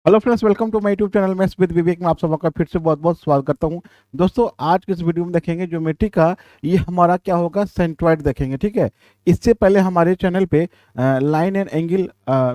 Hello friends, welcome to my YouTube channel maths with Vivek में आप सबका फिर से बहुत बहुत स्वागत करता हूं। दोस्तों, आज के इस वीडियो में देखेंगे ज्योमेट्री का। ये हमारा क्या होगा, सेंट्रॉइड देखेंगे। ठीक है। इससे पहले हमारे चैनल पे line and angle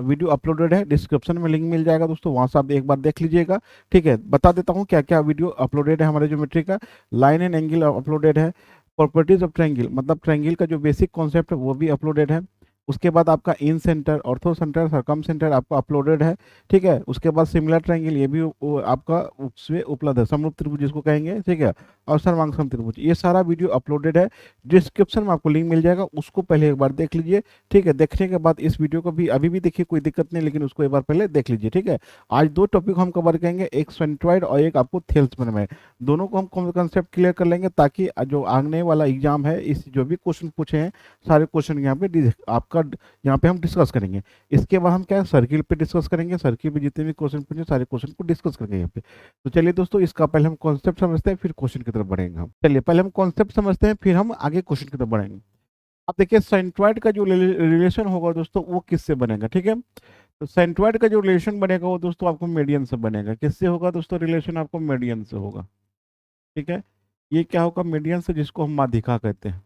video uploaded है। डिस्क्रिप्शन में लिंक मिल जाएगा दोस्तों, वहां से आप एक बार देख लीजिएगा। ठीक है, बता देता हूँ क्या क्या वीडियो अपलोडेड है हमारे ज्योमेट्री का। लाइन एंड एंगल अपलोडेड है। प्रॉपर्टीज ऑफ ट्रायंगल, मतलब ट्रायंगल का जो बेसिक कॉन्सेप्ट है वो भी अपलोडेड है। उसके बाद आपका इन सेंटर, ऑर्थो सेंटर, सरकम सेंटर आपका अपलोडेड है। ठीक है। उसके बाद सिमिलर ट्रायंगल, ये भी आपका उसमें उपलब्ध है। समरूप त्रिभुज जिसको कहेंगे। ठीक है। और सर्वांग त्रिभुज, ये सारा वीडियो अपलोडेड है। डिस्क्रिप्शन में आपको लिंक मिल जाएगा, उसको पहले एक बार देख लीजिए। ठीक है। देखने के बाद इस वीडियो को भी अभी भी देखिए, कोई दिक्कत नहीं, लेकिन उसको एक बार पहले देख लीजिए। ठीक है। आज दो टॉपिक हम कवर करेंगे, एक सेंट्रॉइड और एक आपको थेल्समन में। दोनों को हम कंसेप्ट क्लियर कर लेंगे, ताकि जो आने वाला एग्जाम है, इस जो भी क्वेश्चन पूछे हैं सारे क्वेश्चन यहाँ पे आपका यहाँ पे हम डिस्कस करेंगे। इसके बाद हम क्या है, सर्किल पे डिस्कस करेंगे। सर्किल पे जितने भी क्वेश्चन पूछे सारे क्वेश्चन को डिस्कस करेंगे यहाँ पे। तो चलिए दोस्तों, इसका पहले हम कॉन्सेप्ट समझते हैं, फिर क्वेश्चन की तरफ बढ़ेंगे हम। चलिए पहले हम कॉन्सेप्ट समझते हैं, फिर हम आगे क्वेश्चन की तरफ बढ़ेंगे। अब देखिए, सेंट्रॉइड का जो रिलेशन होगा दोस्तों, वो किससे बनेगा। ठीक है। तो सेंट्रॉइड का जो रिलेशन बनेगा वो दोस्तों आपको मीडियन से बनेगा। किससे होगा दोस्तों रिलेशन? आपको मीडियन से होगा। ठीक है। ये क्या होगा, मीडियन से, जिसको हम माध्यिका कहते हैं।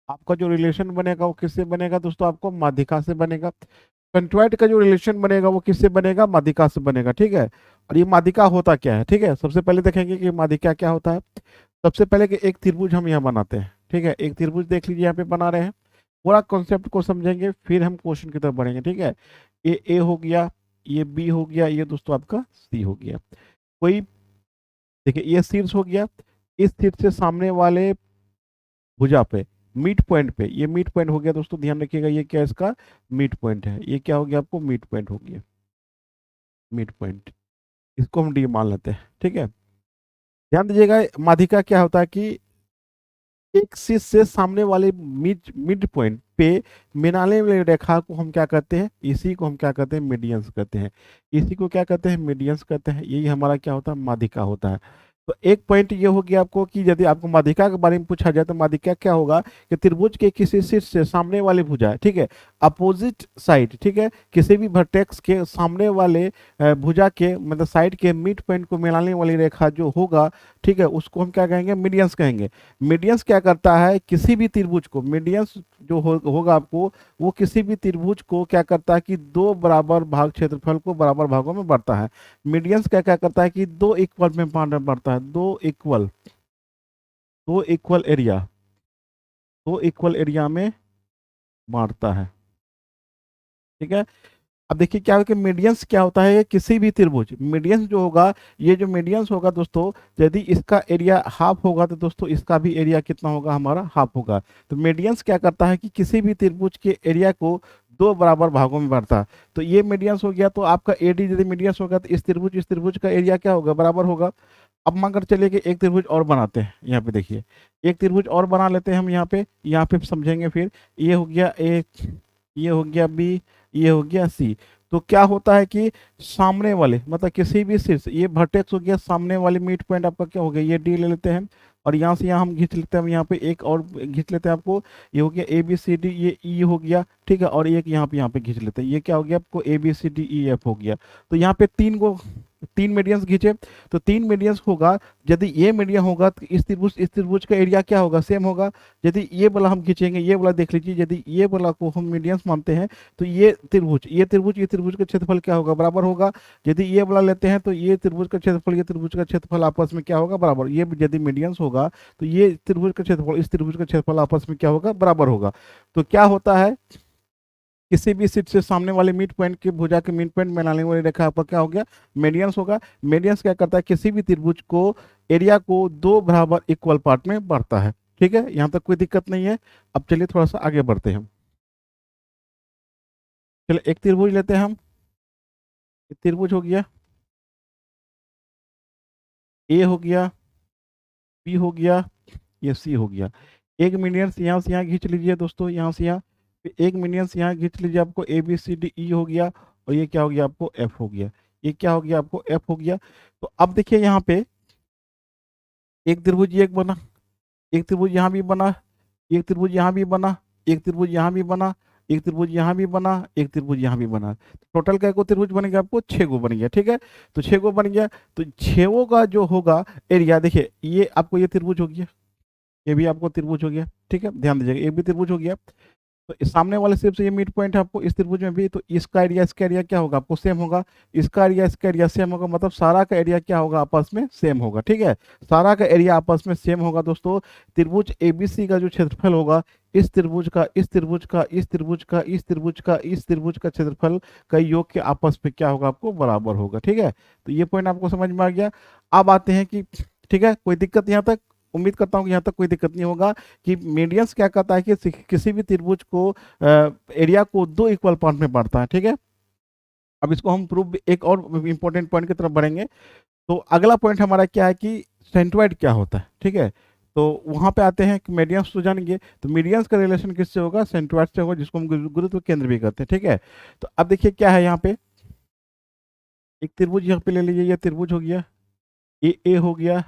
आपका जो रिलेशन बनेगा वो किससे बनेगा दोस्तों? आपको माध्यिका से बनेगा। कंट्रॉइड का जो रिलेशन बनेगा वो किससे बनेगा? माध्यिका से बनेगा। ठीक है। और ये माध्यिका होता क्या है? ठीक है, सबसे पहले देखेंगे कि माध्यिका क्या होता है। सबसे पहले कि एक त्रिभुज हम यहाँ बनाते हैं। ठीक है, एक त्रिभुज देख लीजिए यहाँ पे बना रहे हैं। पूरा कॉन्सेप्ट को समझेंगे, फिर हम क्वेश्चन की तरफ बढ़ेंगे। ठीक है। ये ए हो गया, ये बी हो गया, ये दोस्तों आपका सी हो गया। कोई, देखिए ये शीर्ष हो गया। इस शीर्ष से सामने वाले भुजा पे, मिड पॉइंट पे, ये मिड पॉइंट हो गया दोस्तों, ध्यान रखिएगा। ये क्या है, इसका मिड पॉइंट है। ये क्या हो गया, आपको मिड पॉइंट हो गया। मिड पॉइंट, इसको हम डी मान लेते हैं। ठीक है। ध्यान दीजिएगा, माध्यिका क्या होता है कि एक शीर्ष से सामने वाले मिड मिड पॉइंट पे मिलाने वाली रेखा को हम क्या कहते हैं? इसी को हम क्या कहते हैं? मीडियंस कहते हैं। इसी को क्या कहते हैं? मीडियंस कहते हैं। यही हमारा क्या होता है? माध्यिका होता है। तो एक पॉइंट ये हो गया आपको कि यदि आपको माध्यिका के बारे में पूछा जाए तो माध्यिका क्या होगा कि त्रिभुज के किसी शीर्ष से सामने वाले भुजा है। ठीक है। अपोजिट साइड, ठीक है, किसी भी वर्टेक्स के सामने वाले भुजा के, मतलब साइड के मिड पॉइंट को मिलाने वाली रेखा जो होगा, ठीक है, उसको हम क्या कहेंगे? मीडियंस कहेंगे। मीडियंस क्या करता है, किसी भी त्रिभुज को, मीडियंस जो होगा आपको, वो किसी भी त्रिभुज को क्या करता है कि दो बराबर भाग, क्षेत्रफल को बराबर भागों में बांटता है। मीडियंस क्या क्या करता है कि दो इक्वल में बांटता है। दो इक्वल एरिया, दो इक्वल एरिया में बांटता है। ठीक है। अब देखिए क्या होगा कि मीडियंस क्या होता है, किसी भी त्रिभुज, मीडियंस जो होगा, ये जो मीडियंस होगा दोस्तों, यदि इसका एरिया हाफ होगा तो दोस्तों इसका भी एरिया कितना होगा? हमारा हाफ होगा। तो मीडियंस क्या करता है कि किसी भी त्रिभुज के एरिया को दो बराबर भागों में बांटता है। तो ये मीडियंस हो गया। तो आपका एडी यदि मीडियंस होगा तो इस त्रिभुज का एरिया क्या होगा? बराबर होगा। अब मान कर चलिए कि एक त्रिभुज और बनाते हैं। यहाँ पे देखिए, एक त्रिभुज और बना लेते हैं हम। यहाँ पे समझेंगे फिर। ये हो गया ए, ये हो गया बी, ये हो गया सी। तो क्या होता है कि सामने वाले, मतलब किसी भी शीर्ष, ये वर्टेक्स हो गया, सामने वाले मिड पॉइंट आपका क्या हो गया? ये डी ले लेते हैं। और यहाँ से यहाँ हम खींच लेते हैं, यहाँ पे एक और खींच लेते हैं आपको। ये हो गया ए बी सी डी, ये ई हो गया। ठीक है। और एक यहाँ पे खींच लेते हैं, ये क्या हो गया आपको? A B C D E F हो गया। तो यहाँ पे तीन मीडियंस खींचे। तो तीन मीडियंस होगा। यदि ये मीडियन होगा तो इस त्रिभुज का एरिया क्या होगा? सेम होगा। यदि ये वाला हम खींचेंगे, ये वाला देख लीजिए, यदि ये वाला को हम मीडियंस मानते हैं तो ये त्रिभुज का क्षेत्रफल क्या होगा? बराबर होगा। यदि ये वाला लेते हैं तो ये त्रिभुज का क्षेत्रफल, ये त्रिभुज का क्षेत्रफल आपस में क्या होगा? बराबर। ये यदि मीडियंस होगा तो ये त्रिभुज का क्षेत्रफल, इस त्रिभुज का क्षेत्रफल आपस में क्या होगा? बराबर होगा। तो क्या होता है, किसी भी शीट से सामने वाले मिड पॉइंट की भुजा के मिड पॉइंट मिलाने वाली रेखा आपका क्या हो गया? मीडियंस होगा। मीडियंस क्या करता है, किसी भी त्रिभुज को, एरिया को दो बराबर इक्वल पार्ट में बांटता है। ठीक है, यहाँ तक कोई दिक्कत नहीं है। अब चलिए थोड़ा सा आगे बढ़ते हैं हम। चलिए एक त्रिभुज लेते हैं हम। एक त्रिभुज हो गया, ए हो गया, बी हो गया, ये सी हो गया। एक मीडियंस यहाँ से यहाँ खींच लीजिए दोस्तों, यहाँ से यहाँ। फिर एक मीडियंस यहाँ खींच लीजिए, आपको ए बी सी डी ई हो गया। और ये क्या हो गया आपको? एफ हो गया। ये क्या हो गया आपको? एफ हो गया। तो अब देखिए यहाँ पे एक त्रिभुज ये एक बना, एक त्रिभुज यहाँ भी बना, एक त्रिभुज यहाँ भी बना, एक त्रिभुज यहाँ भी बना, एक त्रिभुज यहाँ भी बना, एक त्रिभुज यहाँ भी बना, टोटल क्या को त्रिभुज बन गया आपको 6 गो बन गया। ठीक है, तो 6 गो बन गया, तो 6 का जो होगा एरिया, देखिए ये आपको ये त्रिभुज हो गया, ये भी आपको त्रिभुज हो गया। ठीक है, ध्यान दीजिएगा, ये भी त्रिभुज हो गया। तो इस सामने वाले शेप से ये मिड पॉइंट है आपको इस त्रिभुज में भी, तो इसका एरिया क्या होगा आपको सेम होगा, इसका एरिया सेम होगा, मतलब सारा का एरिया क्या होगा आपस में सेम होगा। ठीक है, सारा का एरिया आपस में सेम होगा दोस्तों। त्रिभुज एबीसी का जो क्षेत्रफल होगा इस त्रिभुज का, इस त्रिभुज का, इस त्रिभुज का, इस त्रिभुज का, इस त्रिभुज का क्षेत्रफल का योग के आपस में क्या होगा आपको बराबर होगा। ठीक है, तो ये पॉइंट आपको समझ में आ गया। अब आते हैं कि ठीक है, कोई दिक्कत यहाँ तक, उम्मीद करता हूँ कि यहाँ तक कोई दिक्कत नहीं होगा कि मीडियंस क्या कहता है कि किसी भी त्रिभुज को एरिया को 2 इक्वल पार्ट में बांटता है। ठीक है, अब इसको हम प्रूव एक और इंपॉर्टेंट पॉइंट की तरफ बढ़ेंगे। तो अगला पॉइंट हमारा क्या है कि सेंट्रोइड क्या होता है। ठीक है, तो वहां पे आते हैं कि मीडियंस तो जानेंगे, तो मीडियंस का रिलेशन किससे होगा, सेंट्रोइड से होगा, जिसको हम गुरुत्व केंद्र भी कहते हैं। ठीक है, तो अब देखिए क्या है यहाँ पे, एक त्रिभुज यहाँ पे ले लीजिए, ये त्रिभुज हो गया, ए हो गया,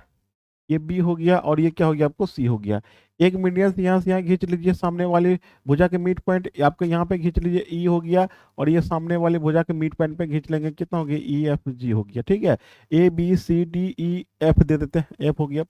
ये बी हो गया, और ये क्या हो गया आपको सी हो गया। एक मीडियन यहाँ से यहाँ खींच लीजिए, सामने वाली भुजा के मिड पॉइंट आपको यहाँ पे खींच लीजिए, ई हो गया, और ये सामने वाली भुजा के मिड पॉइंट पे खींच लेंगे, कितना हो गया, ई एफ जी हो गया। ठीक है, A B C D E F दे देते हैं, एफ हो गया।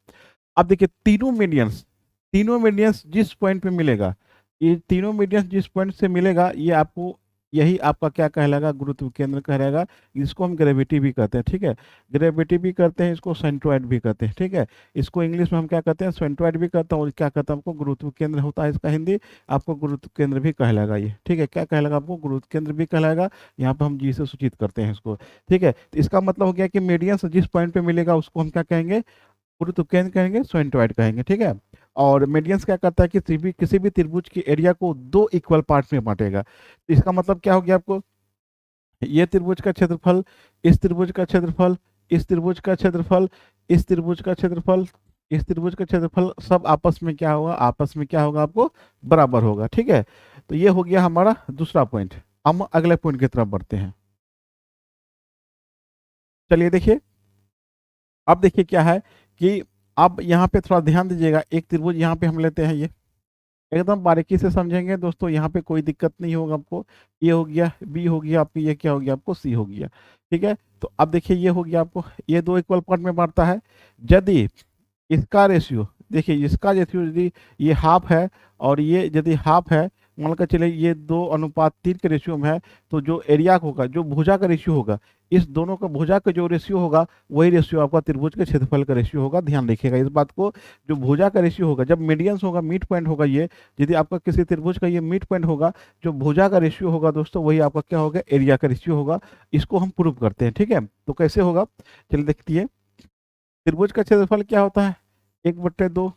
अब देखिए तीनों मीडियंस जिस पॉइंट पे मिलेगा, ये तीनों मीडियंस जिस पॉइंट से मिलेगा, ये आपको यही आपका क्या कहलाएगा, गुरुत्व केंद्र कहलाएगा। इसको हम ग्रेविटी भी कहते हैं। ठीक है, ग्रेविटी भी कहते हैं, इसको सेंट्रोइड भी कहते हैं। ठीक है, इसको इंग्लिश में हम क्या कहते हैं, सेंट्रोइड भी कहते हैं, और क्या कहते हैं आपको गुरुत्व केंद्र होता है इसका हिंदी, आपको गुरुत्व केंद्र भी कहलाएगा ये। ठीक है, क्या कहलाएगा आपको, गुरुत्व केंद्र भी कहलाएगा। यहाँ पे हम जी से सूचित करते हैं इसको। ठीक है, तो इसका मतलब हो गया कि मीडियन जिस पॉइंट पे मिलेगा उसको हम क्या कहेंगे, गुरुत्व केंद्र कहेंगे, सेंट्रोइड कहेंगे। ठीक है, और मीडियंस क्या करता है कि किसी भी त्रिभुज के एरिया को 2 इक्वल पार्ट में बांटेगा। तो इसका मतलब क्या हो गया आपको, ये त्रिभुज का क्षेत्रफल, इस त्रिभुज का क्षेत्रफल, इस त्रिभुज का क्षेत्रफल, इस त्रिभुज का क्षेत्रफल, इस त्रिभुज का क्षेत्रफल, सब आपस में क्या होगा, आपस में क्या होगा आपको बराबर होगा। ठीक है, तो ये हो गया हमारा दूसरा पॉइंट। हम अगले पॉइंट की तरफ बढ़ते हैं। चलिए देखिए, अब देखिए क्या है कि अब यहाँ पे थोड़ा ध्यान दीजिएगा, एक त्रिभुज यहाँ पे हम लेते हैं, ये एकदम बारीकी से समझेंगे दोस्तों, यहाँ पे कोई दिक्कत नहीं होगा आपको। ये हो गया, बी हो गया आपकी, ये क्या हो गया आपको, सी हो गया। ठीक है, तो अब देखिए ये हो गया आपको, ये 2 इक्वल पार्ट में बांटता है। यदि इसका रेशियो, देखिए इसका रेशियो यदि ये हाफ है और ये यदि हाफ है, मान कर चले ये 2:3 के रेशियो में है, तो जो एरिया होगा, जो भुजा का रेशियो होगा, इस दोनों का भुजा का जो रेशियो होगा वही रेशियो आपका त्रिभुज के क्षेत्रफल का रेशियो होगा। ध्यान रखिएगा इस बात को, जो भुजा का रेशियो होगा, जब मीडियंस होगा, मिड पॉइंट होगा, ये यदि आपका किसी त्रिभुज का ये मिड पॉइंट होगा, जो भुजा का रेशियो होगा दोस्तों वही आपका क्या होगा, एरिया का रेशियो होगा। इसको हम प्रूव करते हैं। ठीक है, तो कैसे होगा, चलिए देखिए, त्रिभुज का क्षेत्रफल क्या होता है, 1/2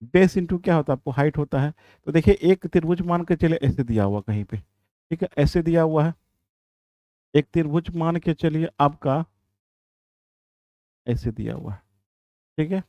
बेस इंटू क्या होता है आपको हाइट होता है। तो देखिए एक त्रिभुज मान के चले ऐसे दिया हुआ कहीं पे, ठीक है, ऐसे दिया हुआ है, एक त्रिभुज मान के चलिए आपका ऐसे दिया हुआ है। ठीक है,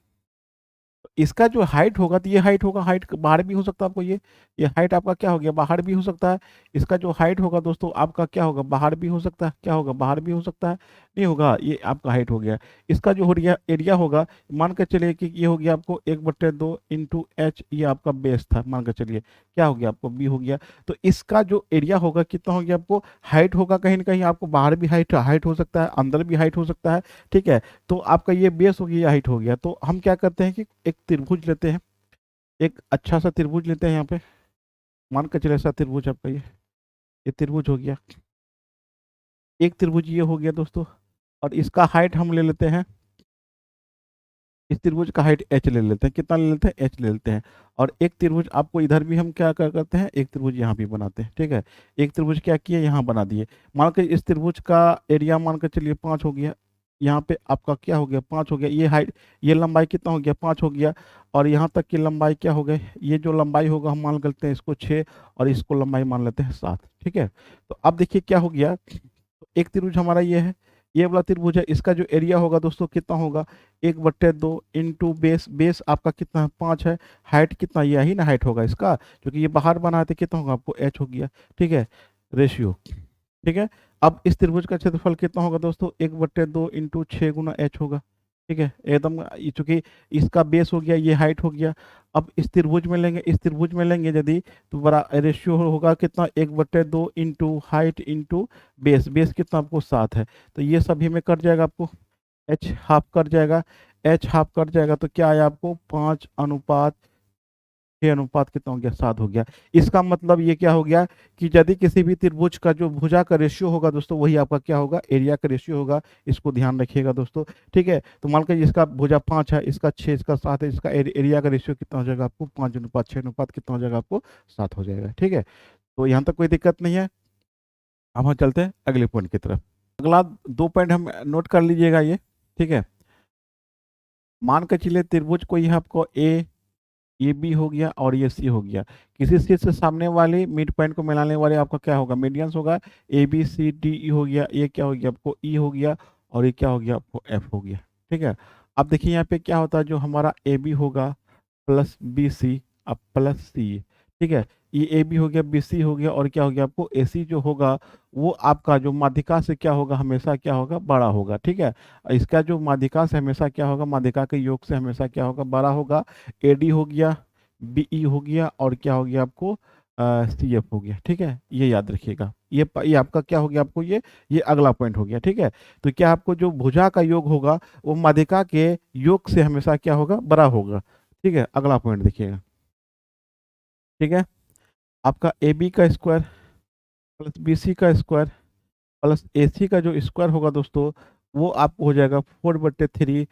इसका जो हाइट होगा, तो ये हाइट होगा, हाइट बाहर भी हो सकता है आपको, ये हाइट आपका क्या हो गया, बाहर भी हो सकता है। इसका जो हाइट होगा दोस्तों आपका क्या होगा, बाहर भी हो सकता है, क्या होगा, बाहर भी हो सकता है, नहीं होगा, ये आपका हाइट हो गया। इसका जो हो गया एरिया होगा, मान कर चलिए कि ये हो गया आपको 1/2 इंटू एच, ये आपका बेस था, मान कर चलिए क्या हो गया आपको, बी हो गया। तो इसका जो एरिया होगा कितना हो गया आपको, हाइट होगा, कहीं ना कहीं आपको बाहर भी हाइट हाइट हो सकता है, अंदर भी हाइट हो सकता है। ठीक है, तो आपका ये बेस हो गया, हाइट हो गया। तो हम क्या करते हैं कि एक त्रिभुज लेते हैं, एक अच्छा सा त्रिभुज लेते हैं, यहाँ पे मान के चले ऐसा त्रिभुज आपका ये त्रिभुज हो गया, एक त्रिभुज ये हो गया दोस्तों, और इसका हाइट हम ले लेते हैं, इस त्रिभुज का हाइट एच ले लेते हैं, कितना ले लेते हैं, एच ले लेते हैं। और एक त्रिभुज आपको इधर भी हम क्या करते हैं, एक त्रिभुज यहाँ भी बनाते हैं। ठीक है, एक त्रिभुज क्या किए, यहाँ बना दिए। मान के इस त्रिभुज का एरिया मान के चलिए 5 हो गया, यहाँ पे आपका क्या हो गया, 5 हो गया, ये हाइट, ये लंबाई कितना हो गया, 5 हो गया, और यहाँ तक की लंबाई क्या हो गई, ये जो लंबाई होगा हम मान लेते हैं इसको 6, और इसको लंबाई मान लेते हैं 7। ठीक है, तो अब देखिए क्या हो गया, एक त्रिभुज हमारा ये है, ये वाला त्रिभुज है, इसका जो एरिया होगा दोस्तों कितना होगा, 1/2 इंटू बेस, बेस आपका कितना है, 5 है, हाइट कितना, यही ना हाइट होगा इसका, क्योंकि ये बाहर बना है, तो कितना होगा आपको, एच हो गया। ठीक है, रेशियो। ठीक है, अब इस त्रिभुज का क्षेत्रफल कितना होगा दोस्तों, 1/2 इंटू 6 गुना एच होगा। ठीक है, एकदम चूंकि इसका बेस हो गया, ये हाइट हो गया। अब इस त्रिभुज में लेंगे, इस त्रिभुज में लेंगे यदि, तो बड़ा रेशियो होगा कितना, 1/2 into height into base. Base कितना आपको 7 है, तो ये सभी में कट जाएगा आपको, एच हाफ कट जाएगा, एच हाफ कट जाएगा, तो क्या आया आपको 5:6 कितना हो गया, 7 हो गया। इसका मतलब ये क्या हो गया कि यदि किसी भी त्रिभुज का जो भुजा का रेशियो होगा दोस्तों, वही आपका क्या होगा, एरिया का रेशियो होगा। इसको ध्यान रखिएगा दोस्तों। ठीक है, तो मान लीजिए इसका भुजा 5 है, इसका 6, इसका 7 है, इसका एरिया का रेशियो कितना हो जाएगा आपको, 5:6 कितना हो जाएगा आपको, 7 हो जाएगा। ठीक है, तो यहाँ तक कोई दिक्कत नहीं है। अब हम चलते हैं अगले पॉइंट की तरफ। अगला 2 पॉइंट हम नोट कर लीजिएगा ये। ठीक है, मान के चलिए त्रिभुज कोई है आपको ये बी हो गया और ये सी हो गया। किसी चीज से सामने वाले मिड पॉइंट को मिलाने वाले आपका क्या होगा, मीडियंस होगा। ए बी सी डी ई हो गया, ये क्या हो गया आपको, ई हो गया, और ये क्या हो गया आपको, एफ हो गया। ठीक है, अब देखिए यहाँ पे क्या होता है, जो हमारा ए बी होगा प्लस बी सी, अब प्लस सी। ठीक है, ये ए बी हो गया, बी सी हो गया, और क्या हो गया आपको, ए सी जो होगा वो आपका जो माध्यिका से क्या होगा, हमेशा क्या होगा, बड़ा होगा। ठीक है, इसका जो माध्यिका से हमेशा क्या होगा, माध्यिका के योग से हमेशा क्या होगा, बड़ा होगा। ए डी हो गया, बी ई हो गया, और क्या हो गया आपको, सी एफ हो गया। ठीक है, ये याद रखिएगा। ये आपका क्या हो गया आपको, ये अगला पॉइंट हो गया। ठीक है, तो क्या आपको जो भुजा का योग होगा वो माध्यिका के योग से हमेशा क्या होगा, बड़ा होगा। ठीक है, अगला पॉइंट देखिएगा। ठीक है, आपका ए बी का स्क्वायर प्लस बी सी का स्क्वायर प्लस ए सी का जो स्क्वायर होगा दोस्तों, वो आपको हो जाएगा 4/3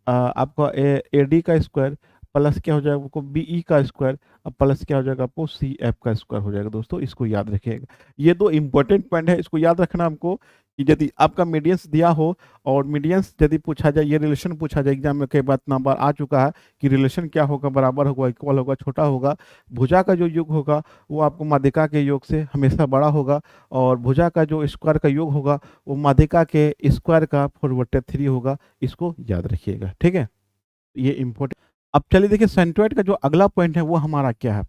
आपका ए डी का स्क्वायर प्लस क्या हो जाएगा आपको, बी ई का स्क्वायर, अब प्लस क्या हो जाएगा आपको, सी एफ का स्क्वायर हो जाएगा। दोस्तों इसको याद रखिएगा, ये 2 इंपॉर्टेंट पॉइंट है, इसको याद रखना हमको। कि यदि आपका मीडियंस दिया हो और मीडियंस यदि पूछा जाए, ये रिलेशन पूछा जाए एग्जाम में, कई बार नंबर आ चुका है कि रिलेशन क्या होगा, बराबर होगा, इक्वल होगा, छोटा होगा। भुजा का जो योग होगा वो आपको माध्यिका के योग से हमेशा बड़ा होगा, और भुजा का जो स्क्वायर का योग होगा वो माध्यिका के स्क्वायर का 4/3 होगा। इसको याद रखिएगा। ठीक है, ये इंपॉर्टेंट। अब चलिए देखिए सेंट्रोइड का जो अगला पॉइंट है वो हमारा क्या है।